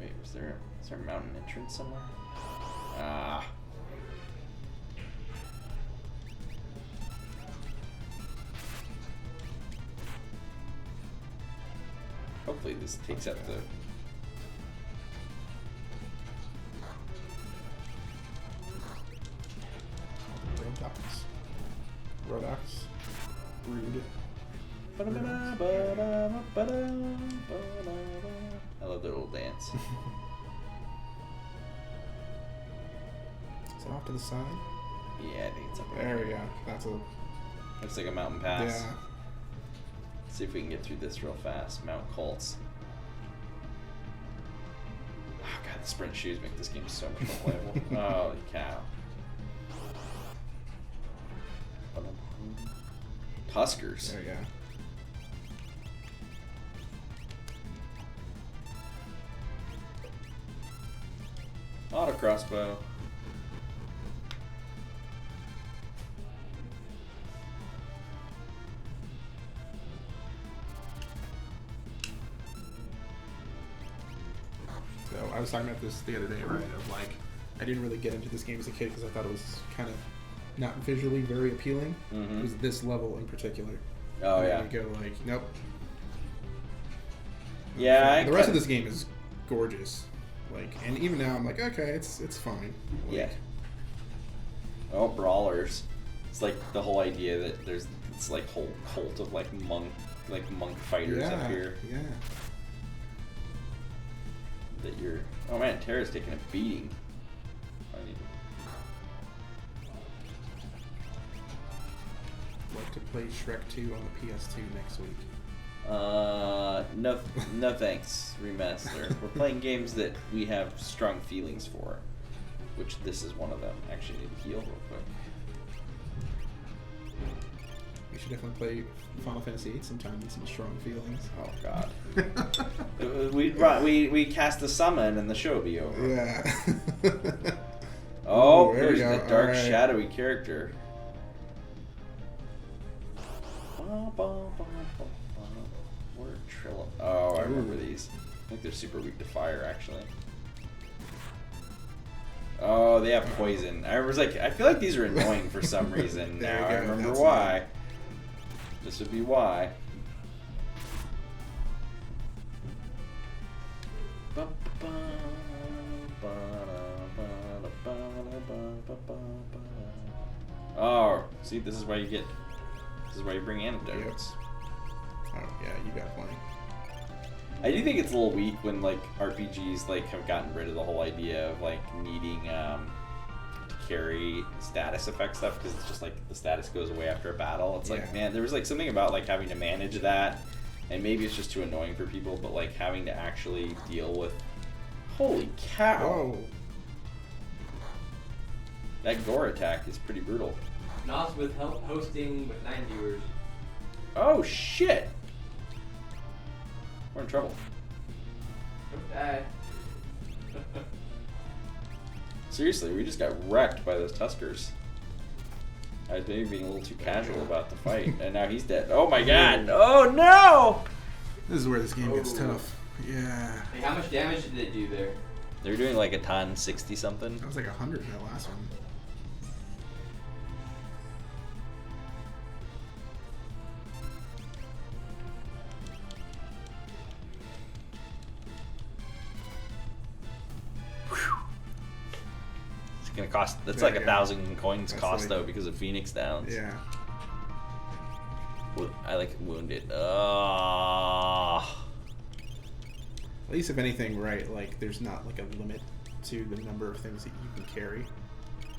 Wait, is there a mountain entrance somewhere? Ah. Hopefully this takes out the... Rodox. Rude. I love their little dance. Is it off to the side? Yeah, I think it's up there. We go. That's a... Looks like a mountain pass. Yeah. Let's see if we can get through this real fast. Mount Colts. Oh god, the sprint shoes make this game so much more playable. Holy cow. Tuskers. There we go. Auto crossbow. So I was talking about this the other day, right? Of like, I didn't really get into this game as a kid because I thought it was kind of not visually very appealing. Mm-hmm. It was this level in particular. Oh, and yeah. I go like, nope. Yeah. The rest of this game is gorgeous. Like, and even now I'm like, okay, it's fine. Like, yeah. Oh, brawlers. It's like the whole idea that there's this like whole cult of like monk fighters up here. Yeah. That you're. Oh man, Tara's taking a beating. I need like to play Shrek 2 on the PS2 next week. No thanks, remaster. We're playing games that we have strong feelings for, which this is one of them. Actually, need to heal real quick. We should definitely play Final Fantasy VIII sometime with some strong feelings. Oh God. we cast a summon and the show will be over. Yeah. Oh, ooh, there's the dark, right. shadowy character. Where Trilla? Oh, I remember these. I think they're super weak to fire, actually. Oh, they have poison. I feel like these are annoying for some reason. Now I remember why. This would be why. Oh, see, this is why you bring antidotes. Oh yeah, you got plenty. I do think it's a little weak when like RPGs like have gotten rid of the whole idea of like needing to carry status effect stuff, because it's just like the status goes away after a battle. It's like, man, there was like something about like having to manage that, and maybe it's just too annoying for people, but like having to actually deal with, holy cow. Whoa. That gore attack is pretty brutal. Nos with help hosting with 9 viewers. Oh shit! We're in trouble. Don't die. Seriously, we just got wrecked by those Tuskers. I was maybe being a little too casual about the fight, and now he's dead. Oh my God! Oh no! This is where this game gets tough. Yeah. Hey, how much damage did they do there? They're doing like a ton, 60 something. That was like 100 in that last one. Gonna cost. That's like 1,000 coins cost like, though, because of Phoenix Downs. Yeah. I like wounded. At least if anything, right? Like there's not like a limit to the number of things that you can carry,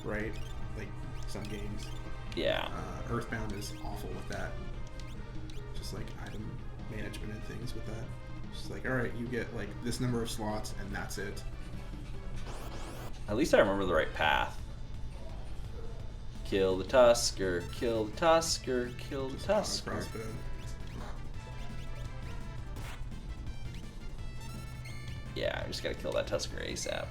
right? Like some games. Yeah. Earthbound is awful with that. Just like item management and things with that. Just like, all right, you get like this number of slots and that's it. At least I remember the right path. Kill the Tusker, kill the Tusker, kill the Tusker. Yeah, I just gotta kill that Tusker ASAP.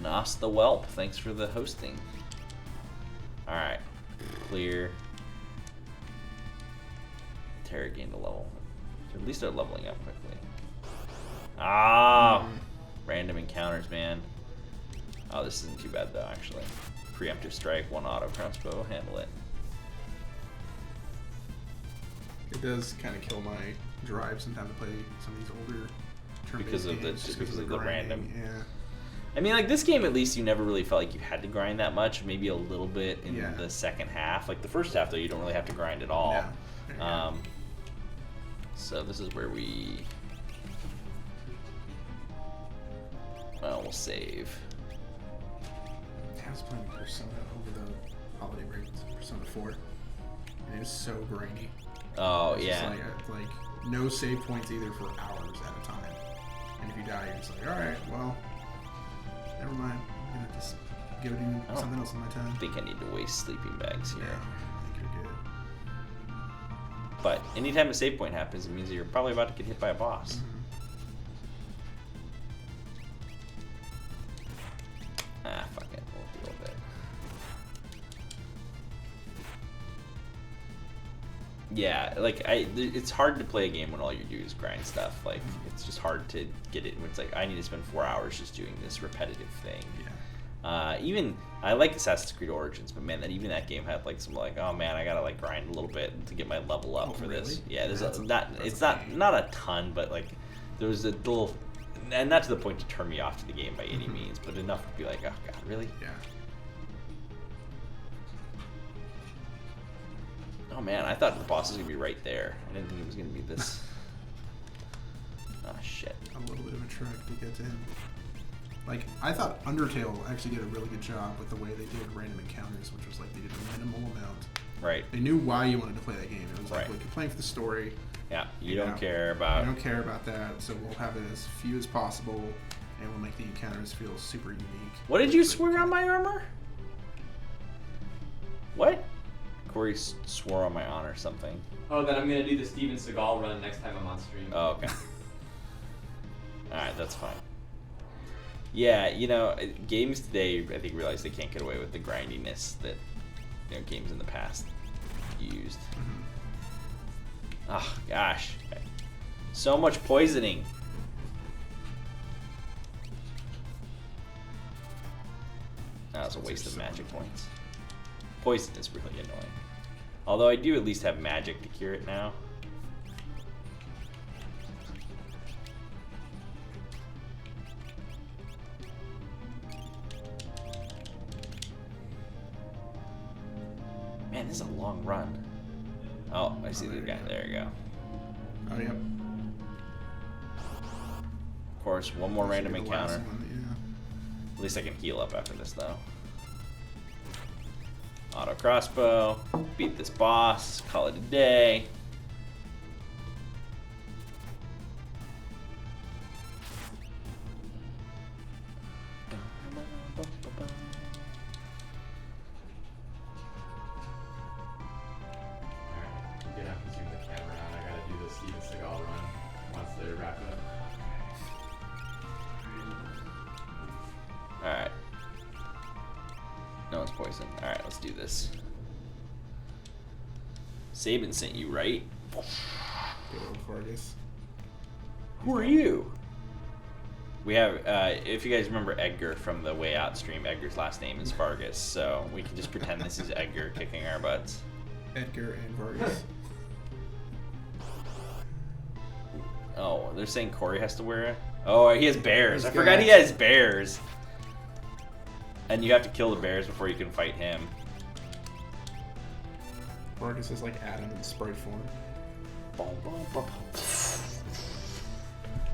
Nos the Whelp, thanks for the hosting. Alright, clear. Terra gained a level. At least they're leveling up quickly. Ah, random encounters, man. Oh, this isn't too bad though, actually. Preemptive strike, 1 auto crossbow, handle it. It does kind of kill my drive sometimes to play some of these older because of games, because of the random. Yeah. I mean, like this game, at least you never really felt like you had to grind that much. Maybe a little bit in the second half. Like the first half, though, you don't really have to grind at all. Yeah. So this is where we. Well, we'll save. I was playing Persona over the holiday break, Persona 4, and it was so grainy. Oh, it's yeah. Just like no save points either for hours at a time. And if you die, you're just like, alright, well, never mind. I'm gonna just go do something else in my time. I think I need to waste sleeping bags here. Yeah, I think you're good. But anytime a save point happens, it means that you're probably about to get hit by a boss. Ah, fuck it. We'll deal with it. Yeah, like, it's hard to play a game when all you do is grind stuff. Like, it's just hard to get it when it's like, I need to spend 4 hours just doing this repetitive thing. Yeah. Even, I like Assassin's Creed Origins, but man, even that game had like some like, oh man, I gotta like grind a little bit to get my level up for really? this. Yeah, there's not a ton, but like, there was a little, and not to the point to turn me off to the game by any means, but enough to be like, oh god, really? Yeah. Oh man, I thought the boss was gonna be right there. I didn't think it was gonna be this. Oh shit. A little bit of a trek to get to him. Like, I thought Undertale actually did a really good job with the way they did random encounters, which was like they did a minimal amount. Right. They knew why you wanted to play that game. It was like, look, you're playing for the story. Yeah, you don't care about... You don't care about that, so we'll have it as few as possible, and we'll make the encounters feel super unique. What did you swear on my armor? What? Corey swore on my honor something. Oh, then I'm going to do the Steven Seagal run next time I'm on stream. Oh, okay. Alright, that's fine. Yeah, you know, games today, I think, realize they can't get away with the grindiness that, you know, games in the past used. Oh, gosh. So much poisoning. That was a waste of magic points. Poison is really annoying. Although I do at least have magic to cure it now. Man, this is a long run. Oh, I see the guy. There you go. Oh, yep. Of course, one more random encounter. One, At least I can heal up after this, though. Auto crossbow. Beat this boss. Call it a day. Alright. No one's poisoned. Alright, let's do this. Sabin sent you, right? Good old Vargas. Who are you? We have, if you guys remember Edgar from the Way Out stream, Edgar's last name is Vargas, so we can just pretend this is Edgar kicking our butts. Edgar and Vargas. Oh, they're saying Corey has to wear it? Oh, he has bears. I forgot he has bears. And you have to kill the bears before you can fight him. Vargas is like Adam in sprite form.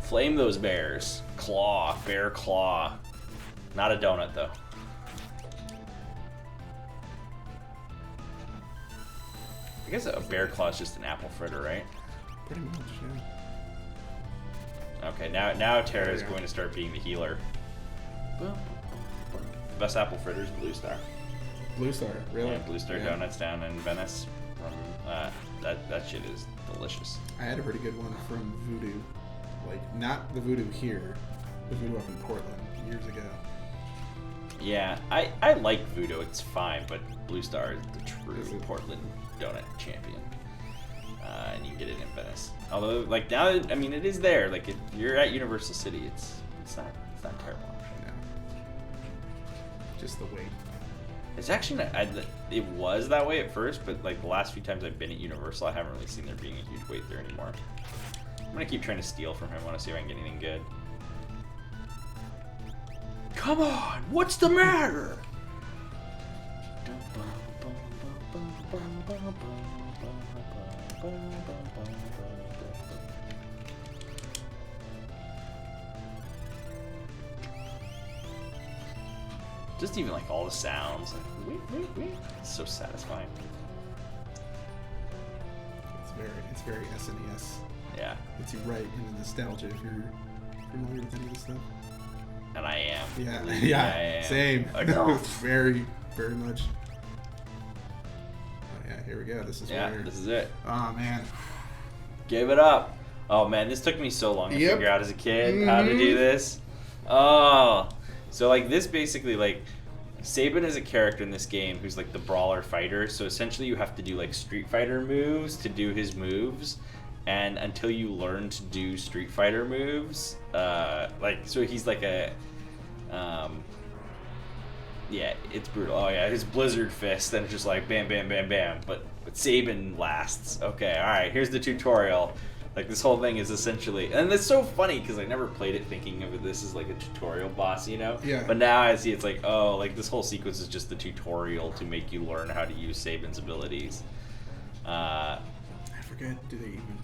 Flame those bears. Claw. Bear claw. Not a donut, though. I guess a bear claw is just an apple fritter, right? Pretty much, yeah. Okay, now Tara's going to start being the healer. The best apple fritter is Blue Star. Blue Star, really? Yeah, Blue Star Donuts down in Venice. That shit is delicious. I had a pretty good one from Voodoo. Like, not the Voodoo here, the Voodoo up in Portland years ago. Yeah, I like Voodoo, it's fine, but Blue Star is the true Portland donut champion. And you can get it in Venice. Although, like, now, I mean, it is there. Like, if you're at Universal City, it's not terrible. Yeah. Just the wait. It's actually not, it was that way at first, but like the last few times I've been at Universal, I haven't really seen there being a huge wait there anymore. I'm gonna keep trying to steal from him. I want to see if I can get anything good. Come on, what's the matter? Just even like all the sounds, like it's so satisfying. It's very SNES. Yeah. It's you right in the nostalgia if you're familiar with any of this stuff. And I am. Yeah, I yeah, am. same. I know. Very, very much. Oh yeah, here we go. This is this is it. Oh, man. Give it up. Oh, man, this took me so long to figure out as a kid how to do this. Oh. So, like, this basically, like, Sabin is a character in this game who's, like, the brawler fighter. So, essentially, you have to do, like, Street Fighter moves to do his moves. And until you learn to do Street Fighter moves, so he's like a, it's brutal. Oh yeah, his Blizzard Fist, then it's just like bam, bam, bam, bam. But Sabin lasts. Okay, all right, here's the tutorial. Like this whole thing is essentially, and it's so funny because I never played it thinking of this as like a tutorial boss, you know? Yeah. But now I see it's like, oh, like this whole sequence is just the tutorial to make you learn how to use Sabin's abilities. I forget, do they even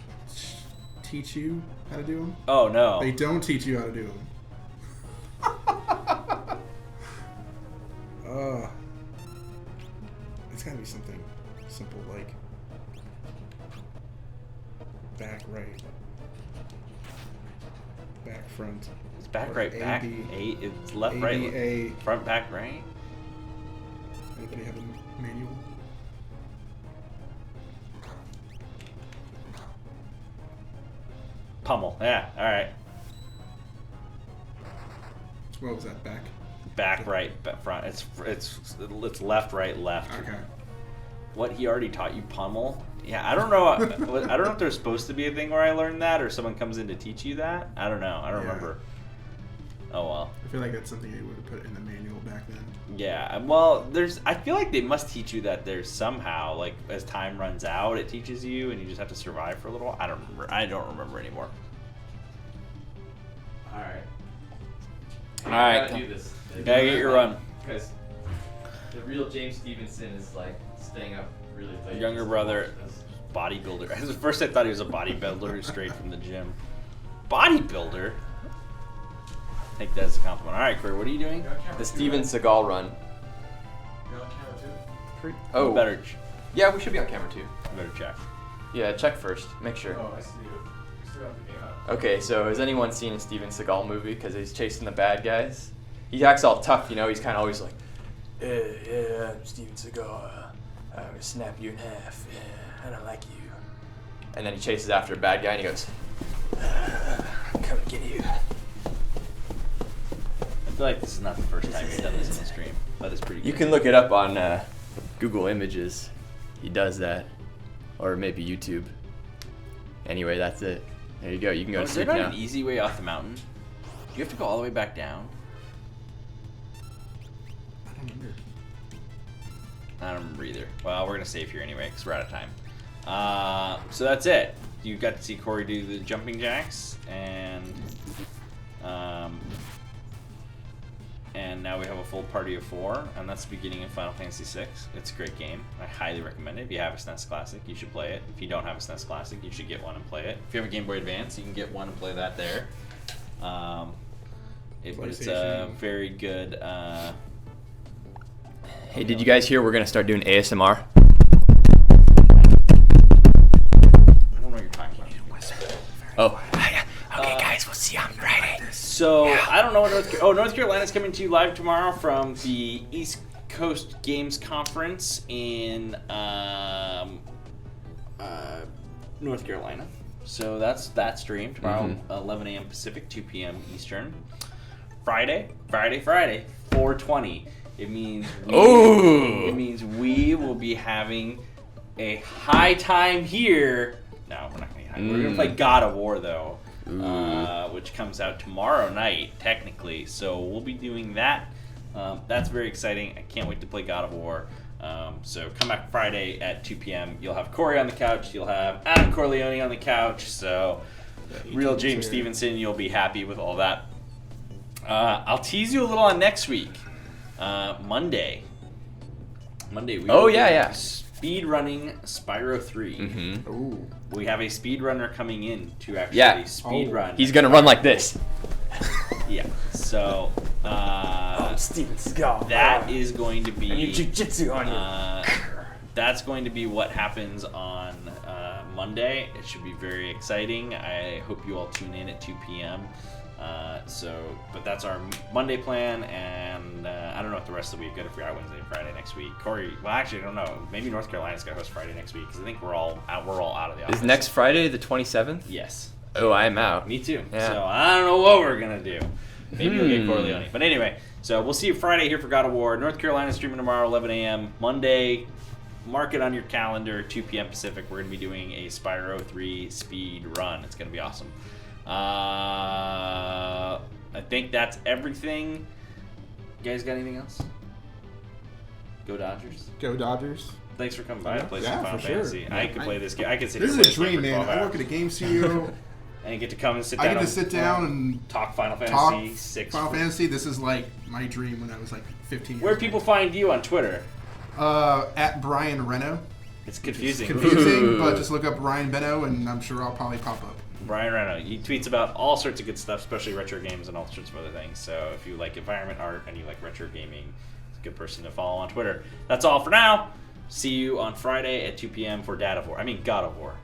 teach you how to do them? Oh, no. They don't teach you how to do them. It's gotta be something simple like back right, back front. It's back right, back. It's left, right, front, back, right. Anybody have a manual? Pummel. Yeah. All right. What was that? Back, right, back, front. It's left, right, left. Okay. What, he already taught you pummel? Yeah, I don't know. I don't know if there's supposed to be a thing where I learned that, or someone comes in to teach you that. I don't know. I don't remember. Oh well. I feel like that's something they would have put in the manual back then. Yeah. Well, I feel like they must teach you that there's somehow, like, as time runs out, it teaches you, and you just have to survive for a little while. I don't remember. I don't remember anymore. All right. All right. Gotta do this. Gotta get your run. Because the real James Stevenson is like staying up really late. Younger brother, bodybuilder. At first I thought he was a bodybuilder who strayed from the gym. Bodybuilder? Take that as a compliment. All right, Corey, what are you doing? The Steven Seagal run. You're on camera too? Oh. Better. Yeah, we should be on camera too. Better check. Yeah, check first. Make sure. Oh, I see you. You still have the game up. Okay, so has anyone seen a Steven Seagal movie? Because he's chasing the bad guys. He acts all tough, you know. He's kind of always like, yeah, I'm Steven Seagal. I'm gonna snap you in half. Yeah, I don't like you. And then he chases after a bad guy and he goes, I'm coming to get you. I feel like this is not the first time you've done this in the stream, but it's pretty good. You can look it up on Google Images. He does that. Or maybe YouTube. Anyway, that's it. There you go. You can go to sleep now. Is there not an easy way off the mountain? Do you have to go all the way back down? I don't remember. I don't remember either. Well, we're going to save here anyway because we're out of time. So that's it. You got to see Corey do the jumping jacks, and now we have a full party of 4, and that's the beginning of Final Fantasy VI. It's a great game. I highly recommend it. If you have a SNES Classic, you should play it. If you don't have a SNES Classic, you should get one and play it. If you have a Game Boy Advance, you can get one and play that there. It's a very good... Hey, did you guys hear we're going to start doing ASMR? I don't know what you're talking about. Oh, okay, guys, we'll see you on Friday. So, I don't know what North Carolina's coming to you live tomorrow from the East Coast Games Conference in North Carolina. So that's that stream tomorrow, 11 a.m. Pacific, 2 p.m. Eastern. Friday, 4/20. It means we will be having a high time here. No, we're not going to be high. We're going to play God of War, though, which comes out tomorrow night, technically. So we'll be doing that. That's very exciting. I can't wait to play God of War. So come back Friday at 2 p.m. You'll have Corey on the couch. You'll have Adam Corleone on the couch. So real James Stevenson, you'll be happy with all that. I'll tease you a little on next week. Monday we will be speed running Spyro 3. Ooh. We have a speedrunner coming in to actually speed run. He's gonna run like this. Yeah. So Steven Seagal. That is going to be. I need jujitsu on you. That's going to be what happens on Monday. It should be very exciting. I hope you all tune in at 2 p.m. But that's our Monday plan, and I don't know what the rest of the week. Got to figure out Wednesday and Friday next week. Corey, well, actually, I don't know. Maybe North Carolina's got to host Friday next week because I think we're all out of the office. Is next Friday the 27th? Yes. Oh, I'm out. Me too. Yeah. So I don't know what we're gonna do. Maybe we'll get Corleone. But anyway, so we'll see you Friday here for God of War. North Carolina streaming tomorrow, 11 a.m. Monday, mark it on your calendar, 2 p.m. Pacific. We're going to be doing a Spyro 3 speed run. It's going to be awesome. I think that's everything. You guys got anything else? Go Dodgers. Go Dodgers. Thanks for coming by to play some Final Fantasy. Sure. I could play this game. I could sit This here is a dream, man. I work at a game studio. And get to come and sit down. I get to sit down and talk Final Fantasy 6. Final Fantasy. This is like my dream when I was like 15 years Where old. people find you on Twitter? At Brian Reno. It's confusing. It's confusing, but just look up Brian Benno, and I'm sure I'll probably pop up. Brian Reno. He tweets about all sorts of good stuff, especially retro games and all sorts of other things. So if you like environment art and you like retro gaming, it's a good person to follow on Twitter. That's all for now. See you on Friday at 2 p.m. for God of War.